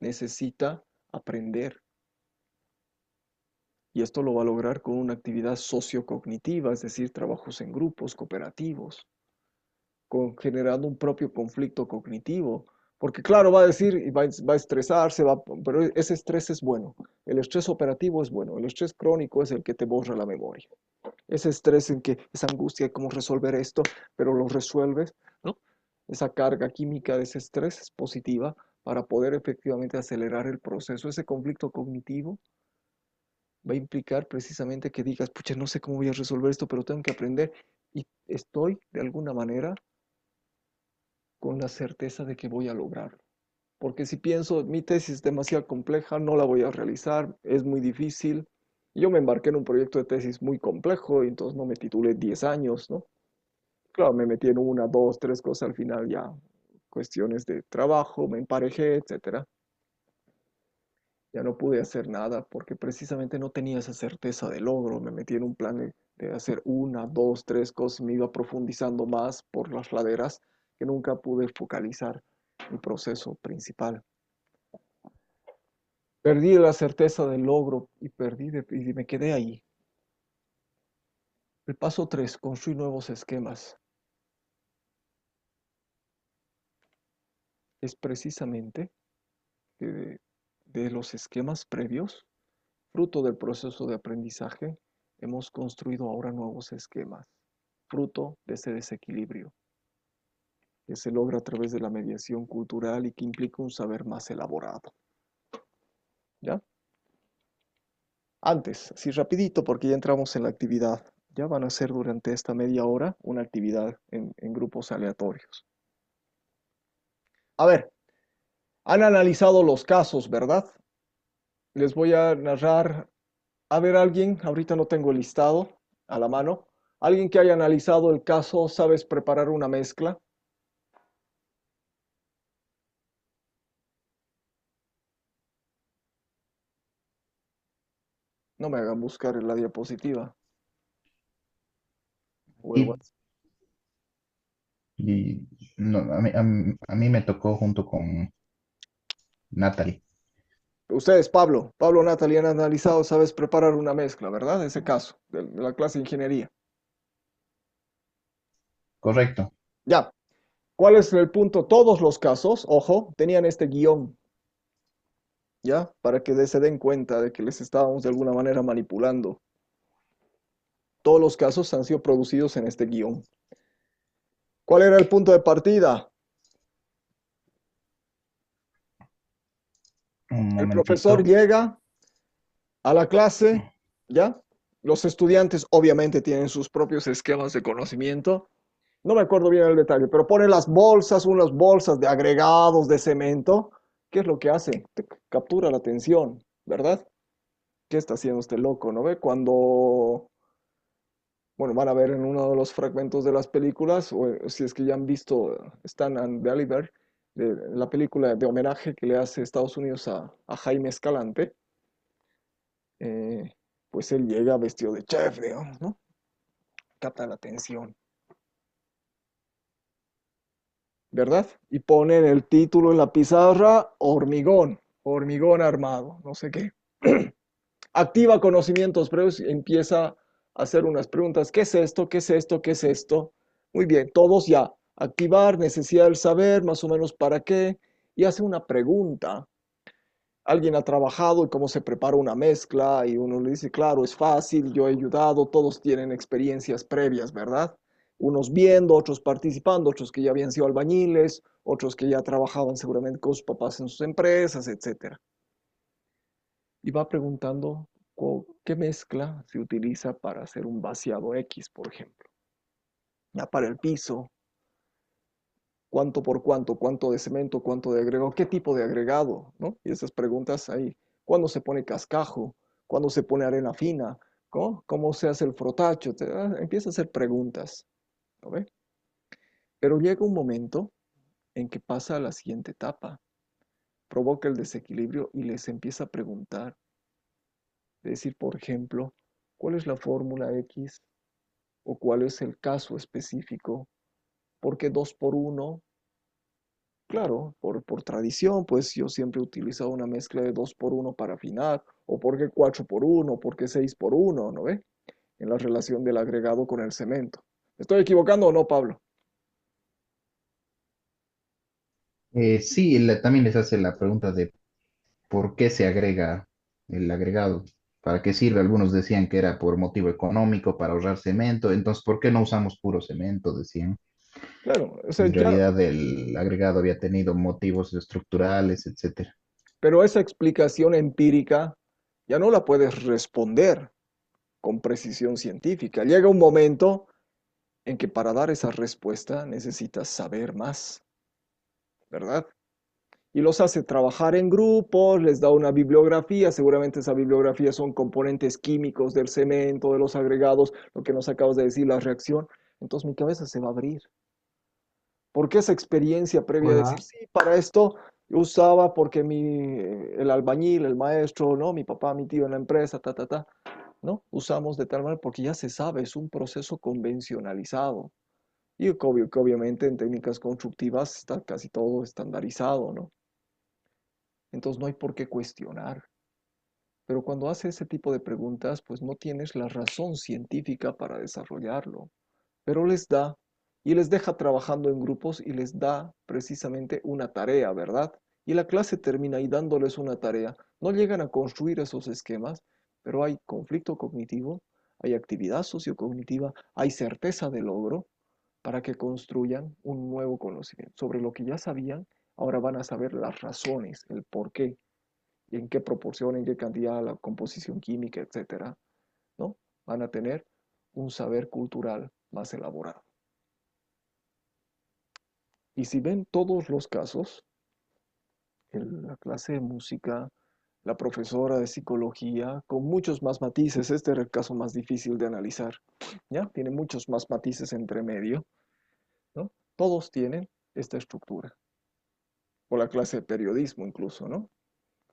necesita aprender. Y esto lo va a lograr con una actividad sociocognitiva, es decir, trabajos en grupos, cooperativos, generando un propio conflicto cognitivo. Porque claro, va a decir, y va a estresarse, pero ese estrés es bueno. El estrés operativo es bueno. El estrés crónico es el que te borra la memoria. Ese estrés en que, esa angustia, cómo resolver esto, pero lo resuelves, ¿no? Esa carga química de ese estrés es positiva para poder efectivamente acelerar el proceso. Ese conflicto cognitivo va a implicar precisamente que digas, pucha, no sé cómo voy a resolver esto, pero tengo que aprender y estoy de alguna manera con la certeza de que voy a lograrlo. Porque si pienso, mi tesis es demasiado compleja, no la voy a realizar, es muy difícil. Yo me embarqué en un proyecto de tesis muy complejo y entonces no me titulé 10 años, ¿no? Claro, me metí en una, dos, tres cosas al final ya, cuestiones de trabajo, me emparejé, etcétera. Ya no pude hacer nada porque precisamente no tenía esa certeza de logro. Me metí en un plan de hacer una, dos, tres cosas, me iba profundizando más por las laderas que nunca pude focalizar mi proceso principal. Perdí la certeza del logro y y me quedé ahí. El paso 3, construir nuevos esquemas. Es precisamente de los esquemas previos, fruto del proceso de aprendizaje, hemos construido ahora nuevos esquemas, fruto de ese desequilibrio que se logra a través de la mediación cultural y que implica un saber más elaborado. ¿Ya? Antes, así rapidito, porque ya entramos en la actividad. Ya van a ser durante esta media hora una actividad en grupos aleatorios. A ver, han analizado los casos, ¿verdad? Les voy a narrar. A ver, alguien, ahorita no tengo el listado a la mano. Alguien que haya analizado el caso, ¿sabes preparar una mezcla? No me hagan buscar en la diapositiva o el Y, WhatsApp. y no, a mí me tocó junto con Natalie. Ustedes, Pablo, Natalia, han analizado, sabes preparar una mezcla, ¿verdad? Ese caso, de la clase de ingeniería. Correcto. Ya. ¿Cuál es el punto? Todos los casos, ojo, tenían este guión, ¿ya? Para que se den cuenta de que les estábamos de alguna manera manipulando. Todos los casos han sido producidos en este guión. ¿Cuál era el punto de partida? Un El profesor momentito. llega a la clase, ¿ya? Los estudiantes obviamente tienen sus propios esquemas de conocimiento. No me acuerdo bien el detalle, pero pone las bolsas, unas bolsas de agregados de cemento. ¿Qué es lo que hace? Te captura la atención, ¿verdad? ¿Qué está haciendo este loco? ¿No ve? Cuando, bueno, van a ver en uno de los fragmentos de las películas, o si es que ya han visto Stan and Believer, de la película de homenaje que le hace Estados Unidos a Jaime Escalante, eh, pues él llega vestido de chef, digamos, ¿no? Capta la atención, ¿verdad? Y pone en el título en la pizarra, hormigón, hormigón armado, no sé qué. Activa conocimientos previos y empieza a hacer unas preguntas. ¿Qué es esto? ¿Qué es esto? ¿Qué es esto? Muy bien, todos ya. Activar, necesidad del saber, más o menos para qué. Y hace una pregunta. Alguien ha trabajado y cómo se prepara una mezcla y uno le dice, claro, es fácil, yo he ayudado, todos tienen experiencias previas, ¿verdad? Unos viendo, otros participando, otros que ya habían sido albañiles, otros que ya trabajaban seguramente con sus papás en sus empresas, etcétera. Y va preguntando qué mezcla se utiliza para hacer un vaciado X, por ejemplo. Ya para el piso, cuánto por cuánto de cemento, cuánto de agregado, qué tipo de agregado, ¿no? Y esas preguntas ahí. ¿Cuándo se pone cascajo? ¿Cuándo se pone arena fina? ¿Cómo se hace el frotacho? Empieza a hacer preguntas, ¿no ve? Pero llega un momento en que pasa a la siguiente etapa, provoca el desequilibrio y les empieza a preguntar, es decir, por ejemplo, ¿cuál es la fórmula X o cuál es el caso específico? ¿Por qué 2 por uno? Claro, por tradición, pues yo siempre he utilizado una mezcla de 2 por uno para afinar, o por qué 4 por uno, por qué 6 por uno, ¿no ve? En la relación del agregado con el cemento. ¿Me estoy equivocando o no, Pablo? Sí, también les hace la pregunta de por qué se agrega el agregado, para qué sirve. Algunos decían que era por motivo económico, para ahorrar cemento. Entonces, ¿por qué no usamos puro cemento? Decían. Claro, o sea, En ya, realidad el agregado había tenido motivos estructurales, etcétera. pero esa explicación empírica ya no la puedes responder con precisión científica. Llega un momento en que para dar esa respuesta necesitas saber más, ¿verdad? Y los hace trabajar en grupos, les da una bibliografía, seguramente esa bibliografía son componentes químicos del cemento, de los agregados, lo que nos acabas de decir, la reacción. Entonces mi cabeza se va a abrir. Porque esa experiencia previa de decir, Hola, sí, para esto yo usaba porque el albañil, el maestro, ¿no? Mi papá, mi tío en la empresa, ¿no? Usamos de tal manera porque ya se sabe, es un proceso convencionalizado. Y que obviamente en técnicas constructivas está casi todo estandarizado, ¿no? Entonces no hay por qué cuestionar. Pero cuando hace ese tipo de preguntas, pues no tienes la razón científica para desarrollarlo. Pero les da y les deja trabajando en grupos y les da precisamente una tarea, ¿verdad? Y la clase termina ahí dándoles una tarea. No llegan a construir esos esquemas, pero hay conflicto cognitivo, hay actividad sociocognitiva, hay certeza de logro para que construyan un nuevo conocimiento. Sobre lo que ya sabían, ahora van a saber las razones, el por qué y en qué proporción, en qué cantidad, la composición química, etcétera, ¿no? Van a tener un saber cultural más elaborado. Y si ven todos los casos, la clase de música, la profesora de psicología, con muchos más matices, este era el caso más difícil de analizar, ¿ya? Tiene muchos más matices entre medio, ¿no? Todos tienen esta estructura, o la clase de periodismo incluso, ¿no?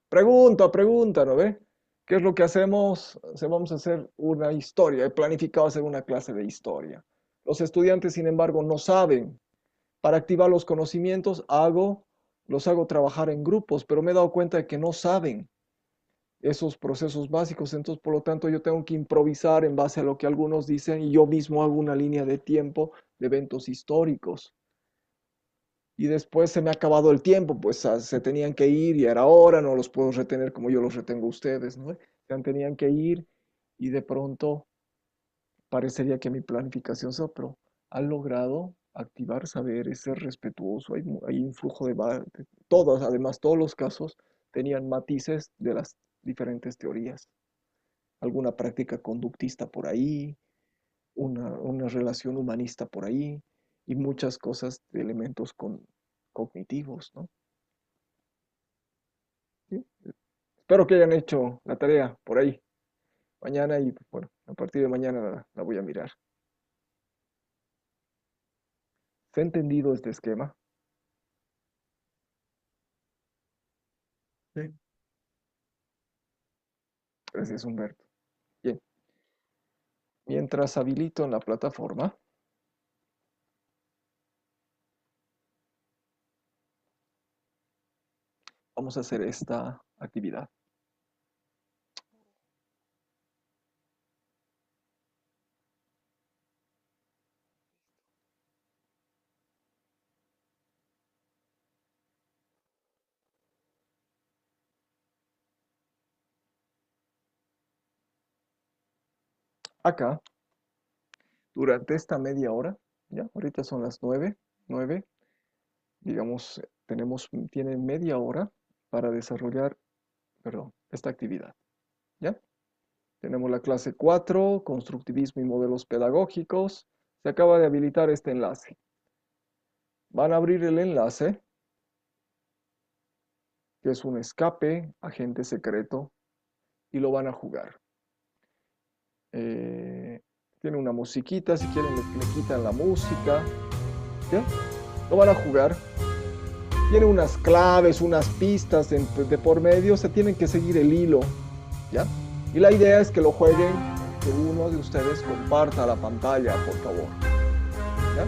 Pregunta, ¿no ve? ¿Qué es lo que hacemos? Vamos a hacer una historia. He planificado hacer una clase de historia. Los estudiantes, sin embargo, no saben. Para activar los conocimientos, los hago trabajar en grupos, pero me he dado cuenta de que no saben esos procesos básicos. Entonces, por lo tanto, yo tengo que improvisar en base a lo que algunos dicen y yo mismo hago una línea de tiempo de eventos históricos y después se me ha acabado el tiempo, pues se tenían que ir y era hora, no los puedo retener como yo los retengo a ustedes, ¿no? Tenían que ir y de pronto parecería que mi planificación pero ha logrado activar saberes, ser respetuoso, hay un flujo de todos, además todos los casos tenían matices de las diferentes teorías. alguna práctica conductista por ahí, una relación humanista por ahí y muchas cosas de elementos cognitivos, ¿no? ¿Sí? Espero que hayan hecho la tarea por ahí mañana y bueno, a partir de mañana la voy a mirar. ¿Se ha entendido este esquema? Sí. Gracias, Humberto. Bien, mientras habilito en la plataforma, vamos a hacer esta actividad. Acá, durante esta media hora, ya, ahorita son las 9, digamos, tienen media hora para desarrollar, perdón, esta actividad, ¿ya? Tenemos la clase 4, constructivismo y modelos pedagógicos. Se acaba de habilitar este enlace. Van a abrir el enlace, que es un escape, agente secreto, y lo van a jugar. Tiene una musiquita, si quieren le quitan la música, ¿ya? Lo van a jugar. Tiene unas claves, unas pistas de por medio, se tienen que seguir el hilo, ¿ya? Y la idea es que lo jueguen, que uno de ustedes comparta la pantalla, por favor, ¿ya?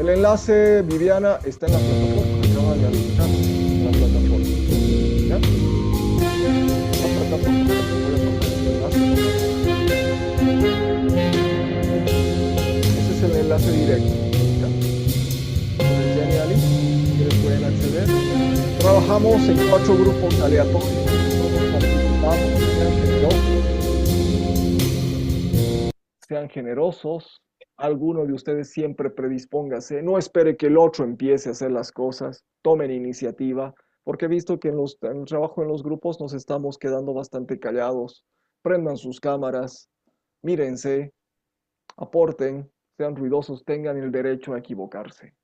El enlace, Viviana, está en la plataforma, acaba de habilitar la plataforma, ¿ya? La plataforma, voy a pasar el enlace. Ese es el enlace directo, ¿ya? Entonces, Genially, ustedes pueden acceder. Trabajamos en 4 grupos aleatorios, todos participamos, sean generosos, alguno de ustedes siempre predispóngase, no espere que el otro empiece a hacer las cosas, tomen iniciativa, porque he visto que en el trabajo en los grupos nos estamos quedando bastante callados. Prendan sus cámaras, mírense, aporten, sean ruidosos, tengan el derecho a equivocarse.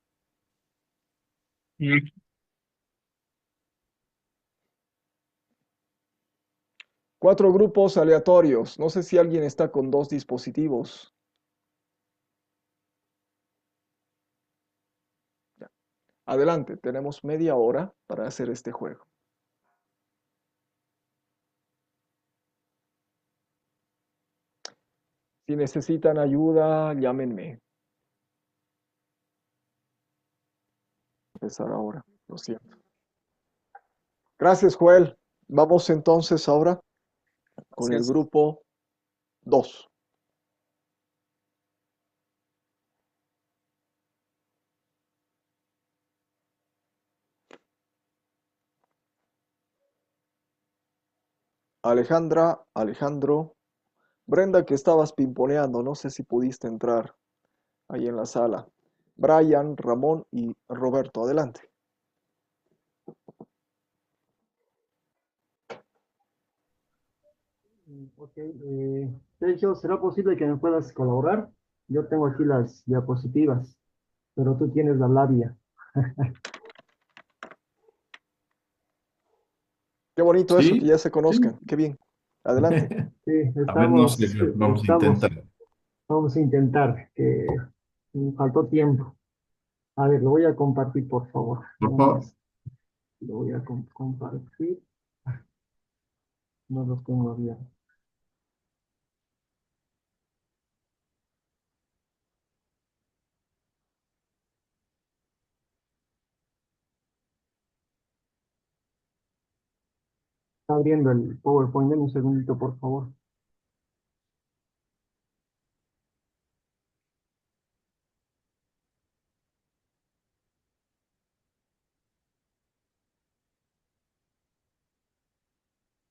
4 grupos aleatorios. No sé si alguien está con 2 dispositivos. Ya. Adelante, tenemos media hora para hacer este juego. Si necesitan ayuda, llámenme. Empezar ahora, lo siento. Gracias, Joel. Vamos entonces ahora con el Gracias. grupo 2. Alejandra, Alejandro, Brenda, que estabas pimponeando, no sé si pudiste entrar ahí en la sala. Brian, Ramón y Roberto, adelante. Ok, Sergio, ¿será posible que me puedas colaborar? Yo tengo aquí las diapositivas, pero tú tienes la labia. Qué bonito eso, que Sí, ya se sí. conozcan. Qué bien. Adelante. Sí, A ver, no sé, vamos a intentar. vamos a intentar, que me faltó tiempo. A ver, lo voy a compartir, por favor. Por ¿Dónde favor. es? Lo voy a compartir. No lo tengo bien. Está abriendo el PowerPoint. Dame un segundito, por favor.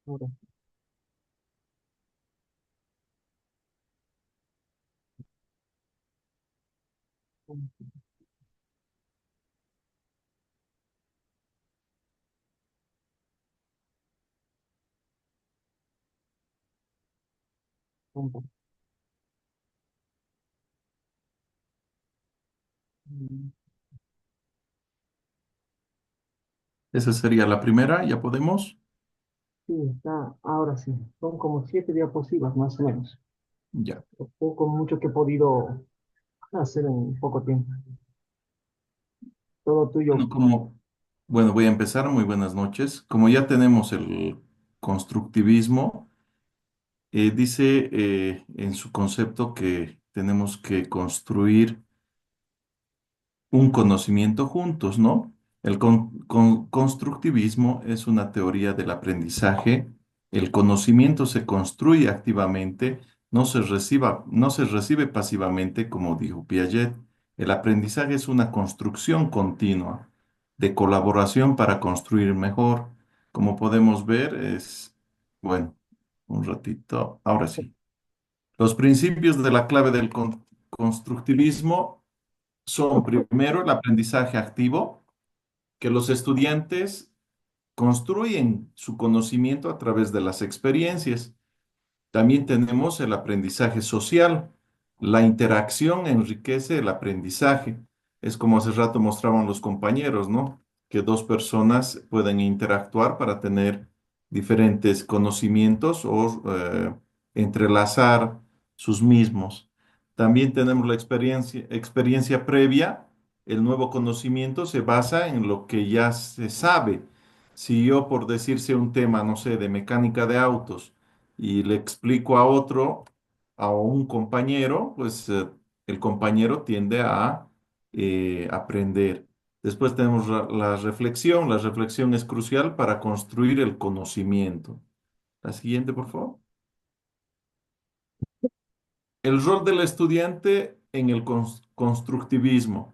Ahora. pregunta. Mm, Esa sería la primera, ¿ya podemos? Sí, está, ahora sí. Son como 7 diapositivas más o menos. Ya. Poco, mucho que he podido hacer en poco tiempo. Todo tuyo. Bueno, bueno, voy a empezar. Muy buenas noches. Como ya tenemos el constructivismo, dice en su concepto que tenemos que construir un conocimiento juntos, ¿no? El constructivismo es una teoría del aprendizaje. El conocimiento se construye activamente, no se recibe pasivamente, como dijo Piaget. El aprendizaje es una construcción continua de colaboración para construir mejor. Como podemos ver, bueno, un ratito, ahora sí. Los principios de la clave del constructivismo son primero el aprendizaje activo, que los estudiantes construyen su conocimiento a través de las experiencias. También tenemos el aprendizaje social. La interacción enriquece el aprendizaje. Es como hace rato mostraban los compañeros, ¿no? Que dos personas pueden interactuar para tener diferentes conocimientos o entrelazar sus mismos. También tenemos la experiencia previa. El nuevo conocimiento se basa en lo que ya se sabe. Si yo, por decirse un tema, no sé, de mecánica de autos, y le explico a otro, a un compañero, pues el compañero tiende a aprender. Después tenemos la reflexión. La reflexión es crucial para construir el conocimiento. La siguiente, por favor. El rol del estudiante en el constructivismo.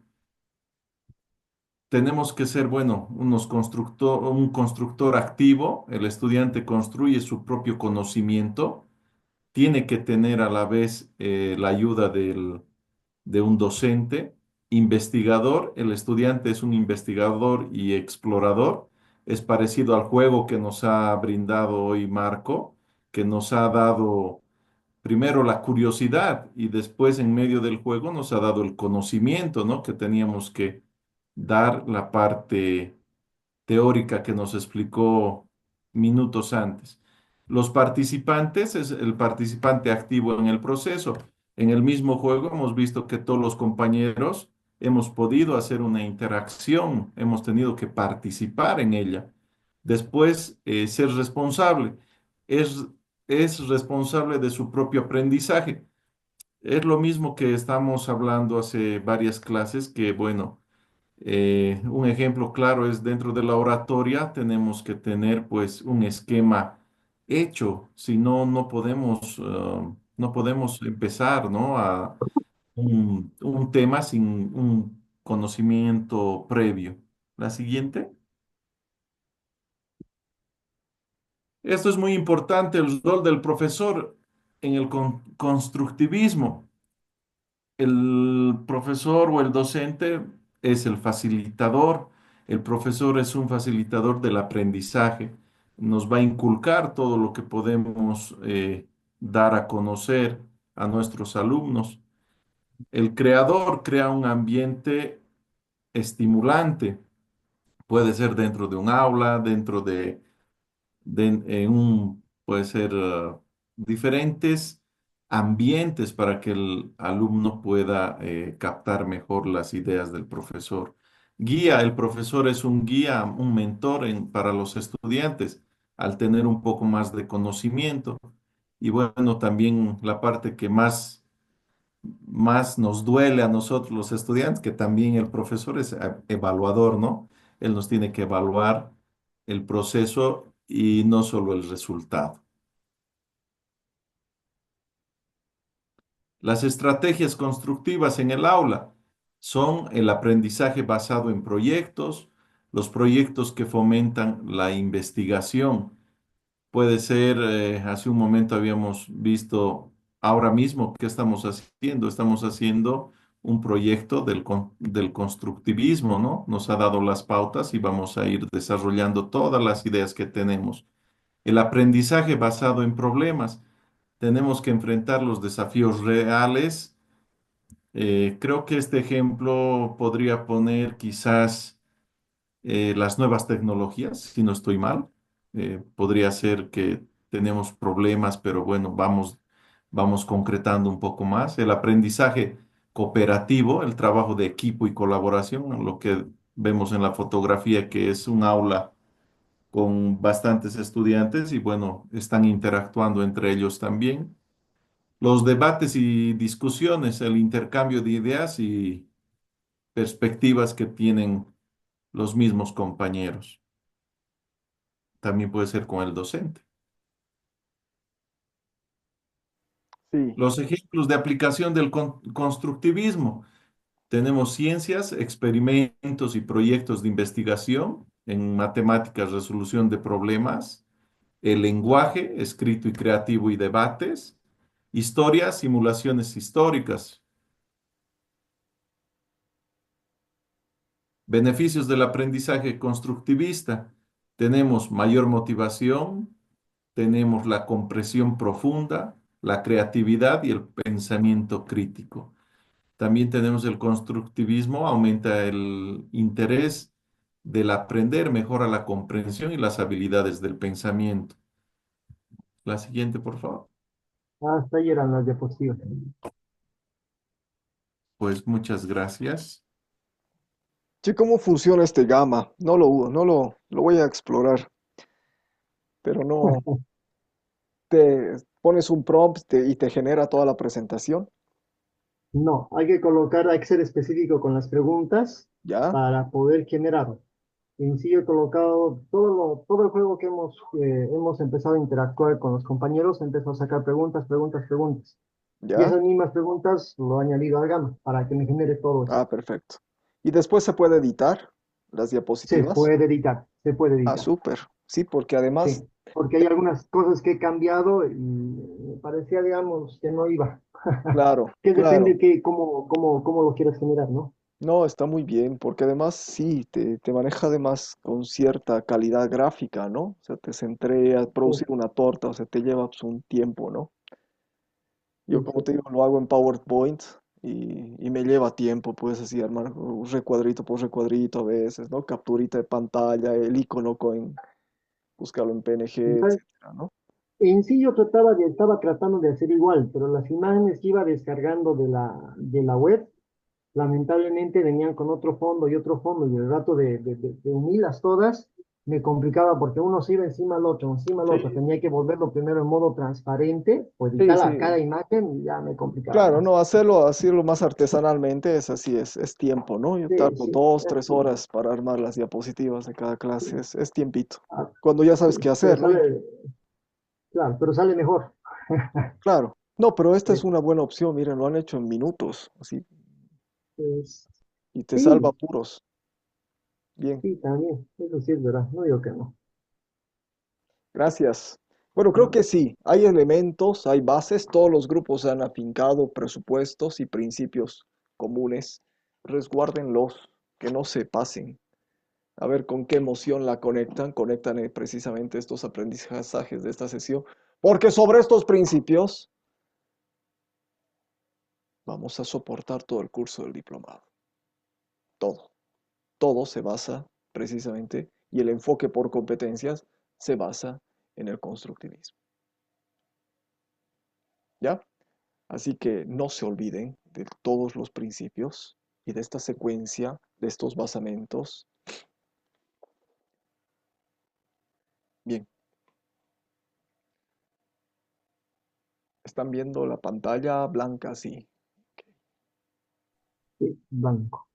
Tenemos que ser, bueno, un constructor activo. El estudiante construye su propio conocimiento. Tiene que tener a la vez la ayuda de un docente, investigador. El estudiante es un investigador y explorador. Es parecido al juego que nos ha brindado hoy Marco, que nos ha dado primero la curiosidad y después en medio del juego nos ha dado el conocimiento, ¿no? Que teníamos que dar la parte teórica que nos explicó minutos antes. Los participantes es el participante activo en el proceso. En el mismo juego hemos visto que todos los compañeros hemos podido hacer una interacción, hemos tenido que participar en ella. Después, ser responsable. Es, es responsable de su propio aprendizaje. Es lo mismo que estamos hablando hace varias clases, que bueno, un ejemplo claro es dentro de la oratoria tenemos que tener pues un esquema hecho, si no, no podemos empezar, ¿no? A un tema sin un conocimiento previo. La siguiente. Esto es muy importante, el rol del profesor en el constructivismo. El profesor o el docente es el facilitador. El profesor es un facilitador del aprendizaje. Nos va a inculcar todo lo que podemos dar a conocer a nuestros alumnos. El creador crea un ambiente estimulante. Puede ser dentro de un aula, dentro puede ser diferentes ambientes para que el alumno pueda captar mejor las ideas del profesor. Guía, el profesor es un guía, un mentor para los estudiantes al tener un poco más de conocimiento. Y bueno, también la parte que más nos duele a nosotros los estudiantes, que también el profesor es evaluador, ¿no? Él nos tiene que evaluar el proceso y no solo el resultado. Las estrategias constructivas en el aula son el aprendizaje basado en proyectos, los proyectos que fomentan la investigación. Puede ser, hace un momento habíamos visto, ahora mismo, ¿qué estamos haciendo? Estamos haciendo un proyecto del constructivismo, ¿no? Nos ha dado las pautas y vamos a ir desarrollando todas las ideas que tenemos. El aprendizaje basado en problemas. tenemos que enfrentar los desafíos reales. Creo que este ejemplo podría poner quizás las nuevas tecnologías, si no estoy mal. Podría ser que tenemos problemas, pero bueno, vamos concretando un poco más. El aprendizaje cooperativo, el trabajo de equipo y colaboración, lo que vemos en la fotografía, que es un aula con bastantes estudiantes y bueno, están interactuando entre ellos también. Los debates y discusiones, el intercambio de ideas y perspectivas que tienen los mismos compañeros. También puede ser con el docente. Sí, Los ejemplos de aplicación del constructivismo. Tenemos ciencias, experimentos y proyectos de investigación en matemáticas, resolución de problemas, el lenguaje, escrito y creativo y debates, historia, simulaciones históricas. Beneficios del aprendizaje constructivista. Tenemos mayor motivación, tenemos la comprensión profunda, la creatividad y el pensamiento crítico. También tenemos el constructivismo, aumenta el interés del aprender, mejora la comprensión y las habilidades del pensamiento. La siguiente, por favor. Hasta ahí eran las diapositivas. Pues muchas gracias. sí, ¿cómo funciona este gamma? Lo voy a explorar, pero no, te pones un prompt y te genera toda la presentación, No, hay que ser específico con las preguntas ¿ya? para poder generar. En sí he colocado todo el juego que hemos empezado a interactuar con los compañeros, empezó a sacar preguntas, preguntas, preguntas. Y ¿Ya? esas mismas preguntas lo he añadido al Gamma para que me genere todo eso. Ah, perfecto. ¿Y después se puede editar las Se diapositivas? puede editar, se puede Ah, editar. súper. Sí, porque además, Sí, porque hay algunas cosas que he cambiado y me parecía, digamos, que no iba. claro, Que depende claro. que cómo lo quieras generar, ¿no? No, está muy bien, porque además sí, te maneja además con cierta calidad gráfica, ¿no? O sea, te centrea, Sí, producir una torta, o sea, te lleva pues, un tiempo, ¿no? Yo, sí, como sí. te digo, lo hago en PowerPoint y me lleva tiempo, puedes así armar recuadrito por recuadrito a veces, ¿no? Capturita de pantalla, el icono con, buscarlo en PNG, Entonces, etcétera, ¿no? en sí yo estaba tratando de hacer igual, pero las imágenes que iba descargando de la web, lamentablemente venían con otro fondo y otro fondo, y el rato de unirlas todas me complicaba porque uno se iba encima del otro, Sí, tenía que volverlo primero en modo transparente, pues sí, editar a sí. cada imagen y ya me complicaba Claro, más. no, hacerlo más artesanalmente es así, es tiempo, ¿no? Yo Sí, tardo sí, 2, 3 horas para armar las diapositivas de cada clase, es tiempito. ah, Cuando ya sabes sí, qué pero hacer, ¿no? sale, claro, pero sale mejor. Claro, no, pero esta es Sí, una buena opción, miren, lo han hecho en minutos, así, pues, y te salva sí, apuros. Bien, sí, también, eso sí es verdad, no digo que no. gracias. Bueno, creo ¿No? que sí, hay elementos, hay bases, todos los grupos han afincado presupuestos y principios comunes. Resguárdenlos, que no se pasen. A ver con qué emoción la conectan. Conectan precisamente estos aprendizajes de esta sesión. Porque sobre estos principios vamos a soportar todo el curso del diplomado. Todo. Todo se basa precisamente, y el enfoque por competencias se basa en el constructivismo. ¿Ya? Así que no se olviden de todos los principios y de esta secuencia, de estos basamentos. Bien, ¿están viendo la pantalla blanca? Sí. Sí, blanco.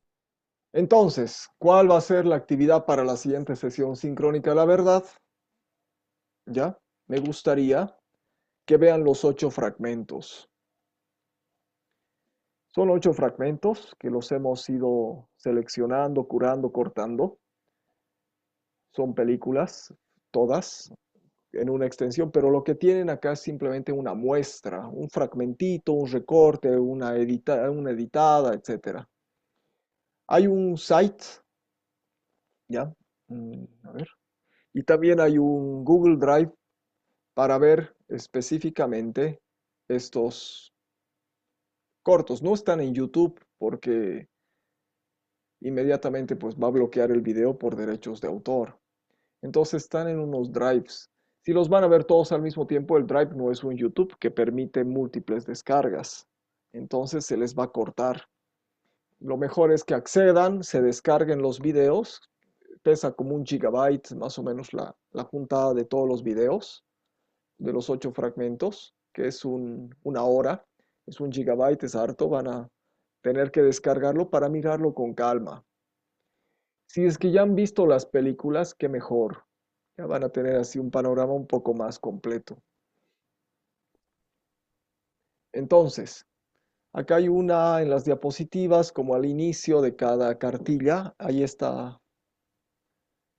Entonces, ¿cuál va a ser la actividad para la siguiente sesión sincrónica? La verdad, ya, me gustaría que vean los 8 fragmentos. Son 8 fragmentos que los hemos ido seleccionando, curando, cortando. Son películas, todas, en una extensión, pero lo que tienen acá es simplemente una muestra, un fragmentito, un recorte, una editada, etcétera. Hay un site, ¿ya? A ver. Y también hay un Google Drive para ver específicamente estos cortos. No están en YouTube porque inmediatamente pues va a bloquear el video por derechos de autor. Entonces están en unos drives. Si los van a ver todos al mismo tiempo, el drive no es un YouTube que permite múltiples descargas. Entonces se les va a cortar. Lo mejor es que accedan, se descarguen los videos. Pesa como 1 GB más o menos la juntada de todos los videos, de los 8 fragmentos, que es una hora. Es 1 GB, es harto. Van a tener que descargarlo para mirarlo con calma. Si es que ya han visto las películas, qué mejor. Ya van a tener así un panorama un poco más completo. Entonces, acá hay una en las diapositivas, como al inicio de cada cartilla, hay esta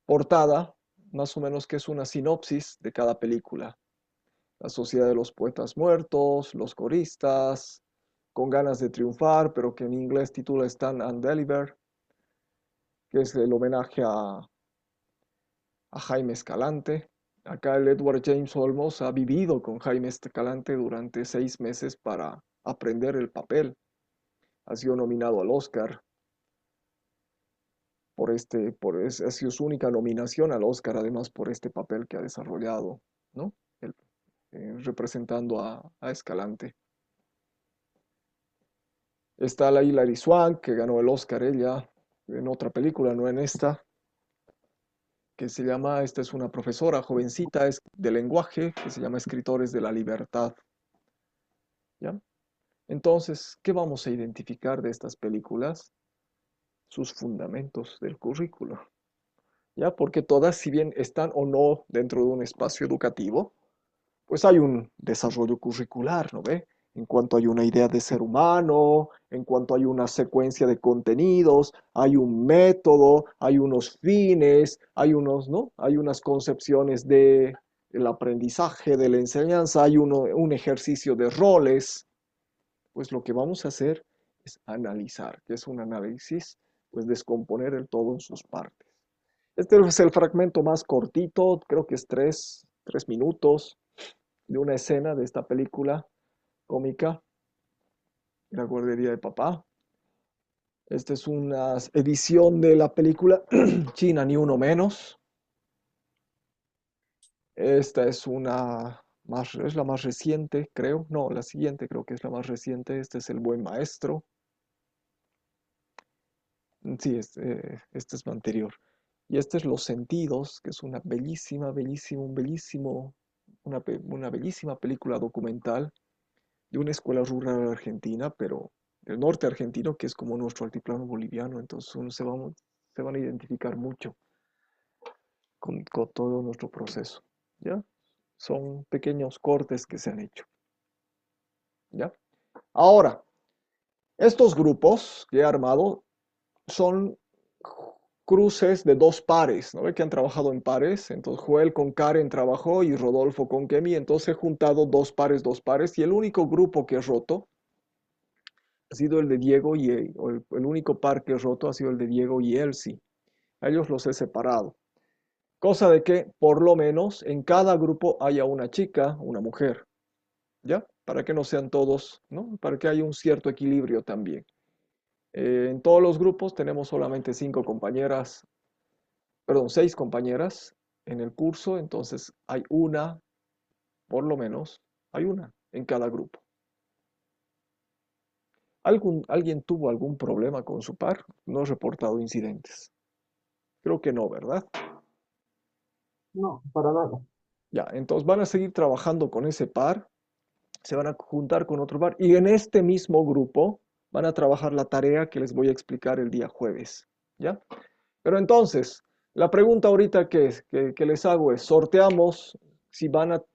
portada, más o menos que es una sinopsis de cada película. La Sociedad de los Poetas Muertos, Los Coristas, Con ganas de triunfar, pero que en inglés titula Stand and Deliver, que es el homenaje a Jaime Escalante. Acá el Edward James Olmos ha vivido con Jaime Escalante durante 6 meses para aprender el papel. Ha sido nominado al Oscar ha sido su única nominación al Oscar, además por este papel que ha desarrollado, ¿no? Representando a Escalante. Está la Hilary Swank, que ganó el Oscar ella en otra película, no en esta, que se llama, esta es una profesora jovencita de lenguaje, que se llama Escritores de la Libertad. ¿Ya? Entonces, ¿qué vamos a identificar de estas películas? Sus fundamentos del currículo. ¿Ya? Porque todas, si bien están o no dentro de un espacio educativo, pues hay un desarrollo curricular, ¿no ve? En cuanto hay una idea de ser humano, en cuanto hay una secuencia de contenidos, hay un método, hay unos fines, ¿no? Hay unas concepciones del aprendizaje, de la enseñanza, hay un ejercicio de roles. Pues lo que vamos a hacer es analizar, que es un análisis, pues descomponer el todo en sus partes. Este es el fragmento más cortito, creo que es 3 minutos, de una escena de esta película cómica, La guardería de papá. Esta es una edición de la película China, ni uno menos. Esta es es la más reciente, creo. No, la siguiente creo que es la más reciente. Este es El buen maestro. Sí, este es lo anterior. Y este es Los sentidos, que es una bellísima, una bellísima película documental de una escuela rural argentina, pero del norte argentino, que es como nuestro altiplano boliviano. Entonces se van a identificar mucho con todo nuestro proceso. ¿Ya? Son pequeños cortes que se han hecho. ¿Ya? Ahora, estos grupos que he armado son cruces de 2 pares, ¿no? Que han trabajado en pares. Entonces Joel con Karen trabajó y Rodolfo con Kemi. Entonces he juntado 2 pares, y el único grupo que he roto ha sido el de Diego o el único par que he roto ha sido el de Diego y Elsie. A ellos los he separado. Cosa de que por lo menos en cada grupo haya una chica, una mujer. ¿Ya? Para que no sean todos, ¿no? Para que haya un cierto equilibrio también. En todos los grupos tenemos solamente 6 compañeras en el curso, entonces hay una, por lo menos, hay una en cada grupo. ¿Alguien tuvo algún problema con su par? No he reportado incidentes. Creo que no, ¿verdad? No, para nada. Ya, entonces van a seguir trabajando con ese par, se van a juntar con otro par, y en este mismo grupo van a trabajar la tarea que les voy a explicar el día jueves. ¿Ya? Pero entonces, la pregunta ahorita que les hago es, sorteamos si van a... O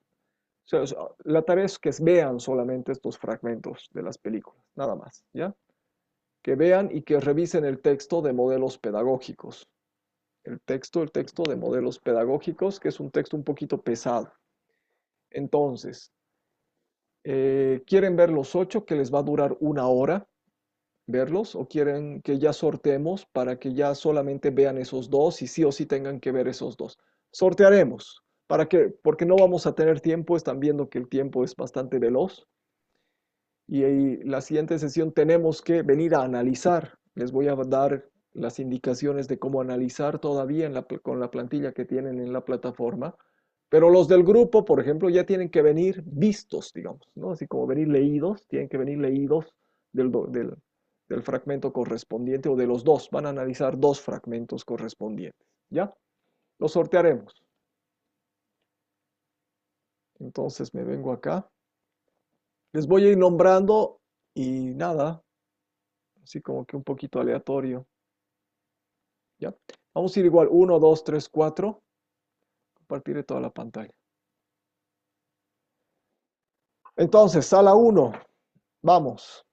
sea, la tarea es que vean solamente estos fragmentos de las películas, nada más, ¿ya? Que vean y que revisen el texto de modelos pedagógicos. El texto de modelos pedagógicos, que es un texto un poquito pesado. Entonces, ¿quieren ver los 8 que les va a durar 1 hora verlos, o quieren que ya sorteemos para que ya solamente vean esos 2 y sí o sí tengan que ver esos 2? Sortearemos. ¿Para qué? Porque no vamos a tener tiempo, están viendo que el tiempo es bastante veloz. Y ahí, la siguiente sesión tenemos que venir a analizar. Les voy a dar las indicaciones de cómo analizar todavía con la plantilla que tienen en la plataforma. Pero los del grupo, por ejemplo, ya tienen que venir vistos, digamos, ¿no? Así como venir leídos, tienen que venir leídos del fragmento correspondiente o de los dos. Van a analizar dos fragmentos correspondientes, ¿ya? Los sortearemos. Entonces me vengo acá. Les voy a ir nombrando y nada, así como que un poquito aleatorio. ¿Ya? Vamos a ir igual 1, 2, 3, 4. Compartiré toda la pantalla. Entonces, sala 1. Vamos.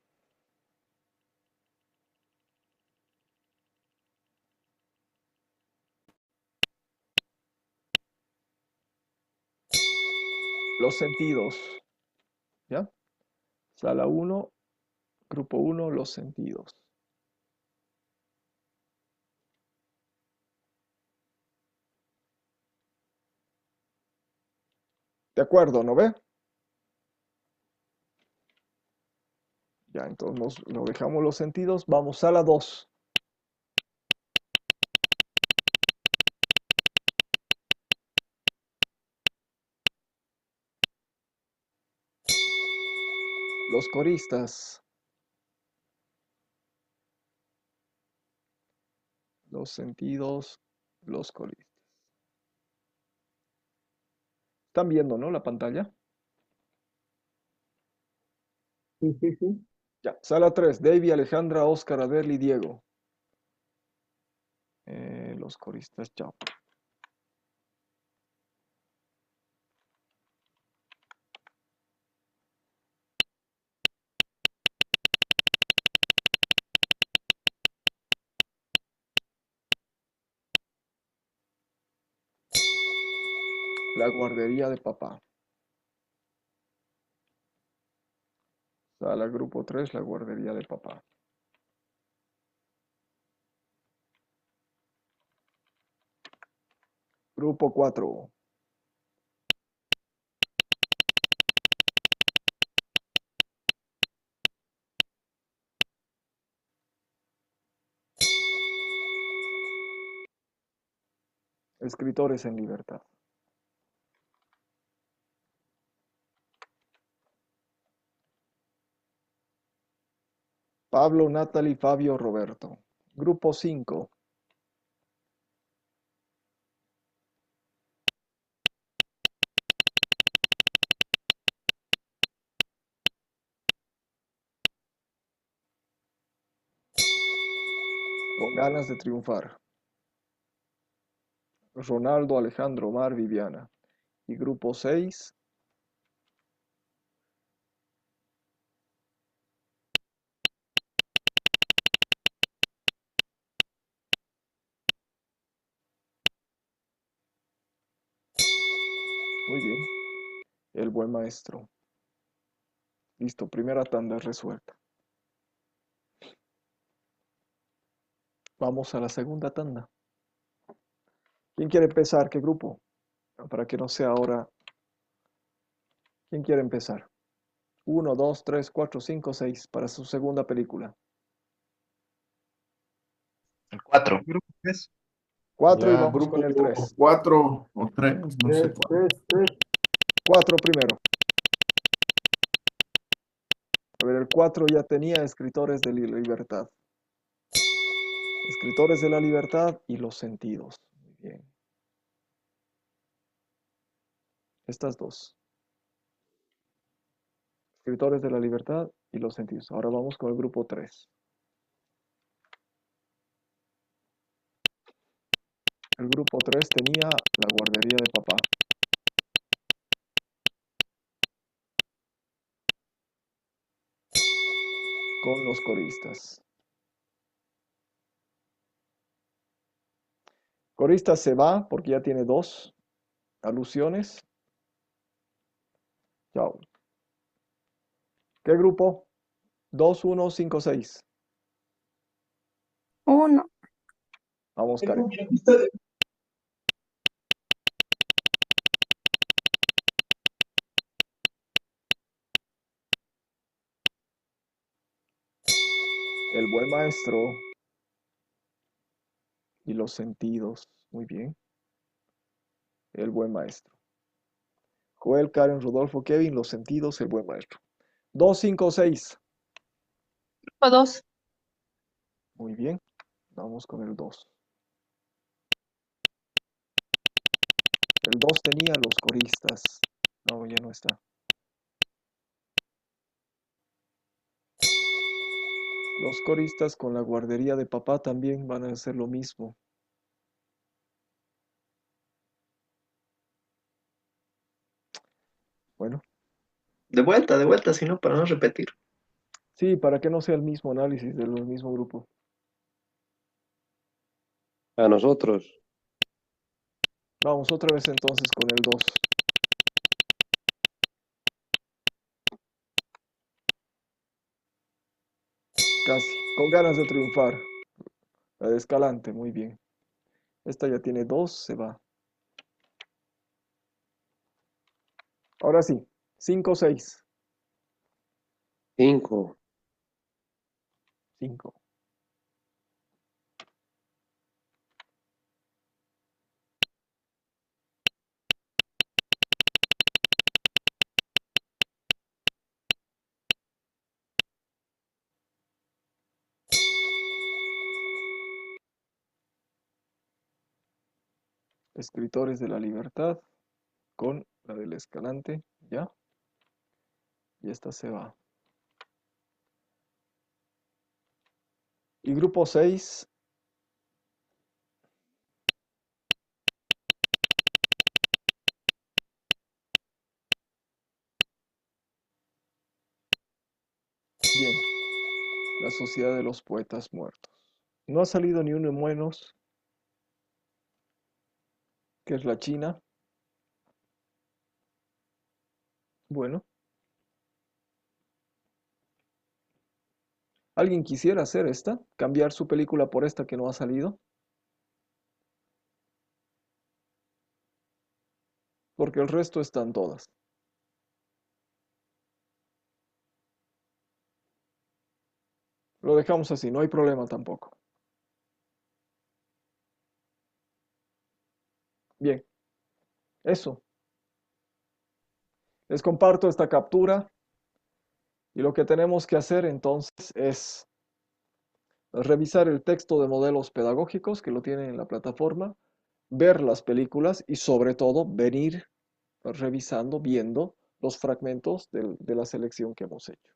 Los sentidos. ¿Ya? Sala 1, grupo 1, los sentidos. ¿De acuerdo, no ve? Ya, entonces lo dejamos los sentidos. Vamos, sala 2. Los coristas. Los sentidos, los coristas. ¿Están viendo, no, la pantalla? Sí, sí, sí. Ya, sala 3. Davy, Alejandra, Oscar, Adel y Diego. Los coristas, chao. La guardería de papá. Sala grupo 3, la guardería de papá. Grupo 4. Escritores en libertad. Pablo, Natalie, Fabio, Roberto. Grupo 5. Con ganas de triunfar. Ronaldo, Alejandro, Omar, Viviana. Y grupo 6. Muy bien. El buen maestro. Listo, primera tanda resuelta. Vamos a la segunda tanda. ¿Quién quiere empezar? ¿Qué grupo? Para que no sea ahora. ¿Quién quiere empezar? 1, 2, 3, 4, 5, 6 para su segunda película. El 4. Grupo 3. 4 y Ya, vamos con grupo el 3. 4 o 3, no sé 3, cuál. 3, 3. 4 primero. A ver, el 4 ya tenía escritores de la libertad. Escritores de la libertad y los sentidos. Muy bien. Estas dos. Escritores de la libertad y los sentidos. Ahora vamos con el grupo 3. El grupo 3 tenía la guardería de papá. Con los coristas. Corista se va porque ya tiene dos alusiones. Chao. ¿Qué grupo? 2, 1, 5, 6. 1. Vamos, Karen. Buen maestro. Y los sentidos. Muy bien. El buen maestro. Joel, Karen, Rodolfo, Kevin, los sentidos, el buen maestro. 2, 5, 6. Grupo 2. Muy bien. Vamos con el 2. El 2 tenía los coristas. No, ya no está. Los coristas con la guardería de papá también van a hacer lo mismo. Bueno, De vuelta, sino para no repetir. sí, para que no sea el mismo análisis del mismo grupo. A nosotros. Vamos otra vez entonces con el 2. Casi, con ganas de triunfar. La de Escalante, muy bien. Esta ya tiene 2, se va. Ahora sí, 5, 6. 5. 5. Escritores de la Libertad con la del Escalante, ya. Y esta se va. Y grupo 6. Bien, la Sociedad de los Poetas Muertos. No ha salido ni uno en buenos, que es la China. Bueno, ¿alguien quisiera hacer esta? ¿Cambiar su película por esta que no ha salido? Porque el resto están todas. Lo dejamos así, no hay problema tampoco. Bien, eso. Les comparto esta captura y lo que tenemos que hacer entonces es revisar el texto de modelos pedagógicos que lo tienen en la plataforma, ver las películas y sobre todo venir revisando, viendo los fragmentos de la selección que hemos hecho.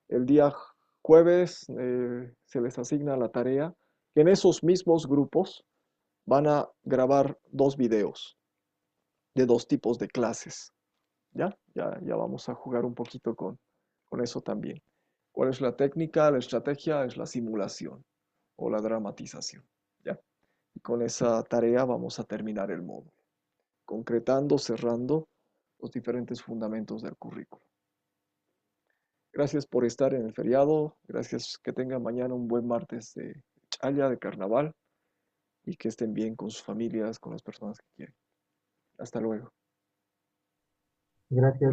El día jueves se les asigna la tarea que en esos mismos grupos van a grabar 2 videos de 2 tipos de clases. Ya vamos a jugar un poquito con eso también. ¿Cuál es la técnica? La estrategia es la simulación o la dramatización. ¿Ya? Y con esa tarea vamos a terminar el módulo, concretando, cerrando los diferentes fundamentos del currículo. Gracias por estar en el feriado. Gracias, que tengan mañana un buen martes de chaya, de carnaval, y que estén bien con sus familias, con las personas que quieren. Hasta luego. Gracias.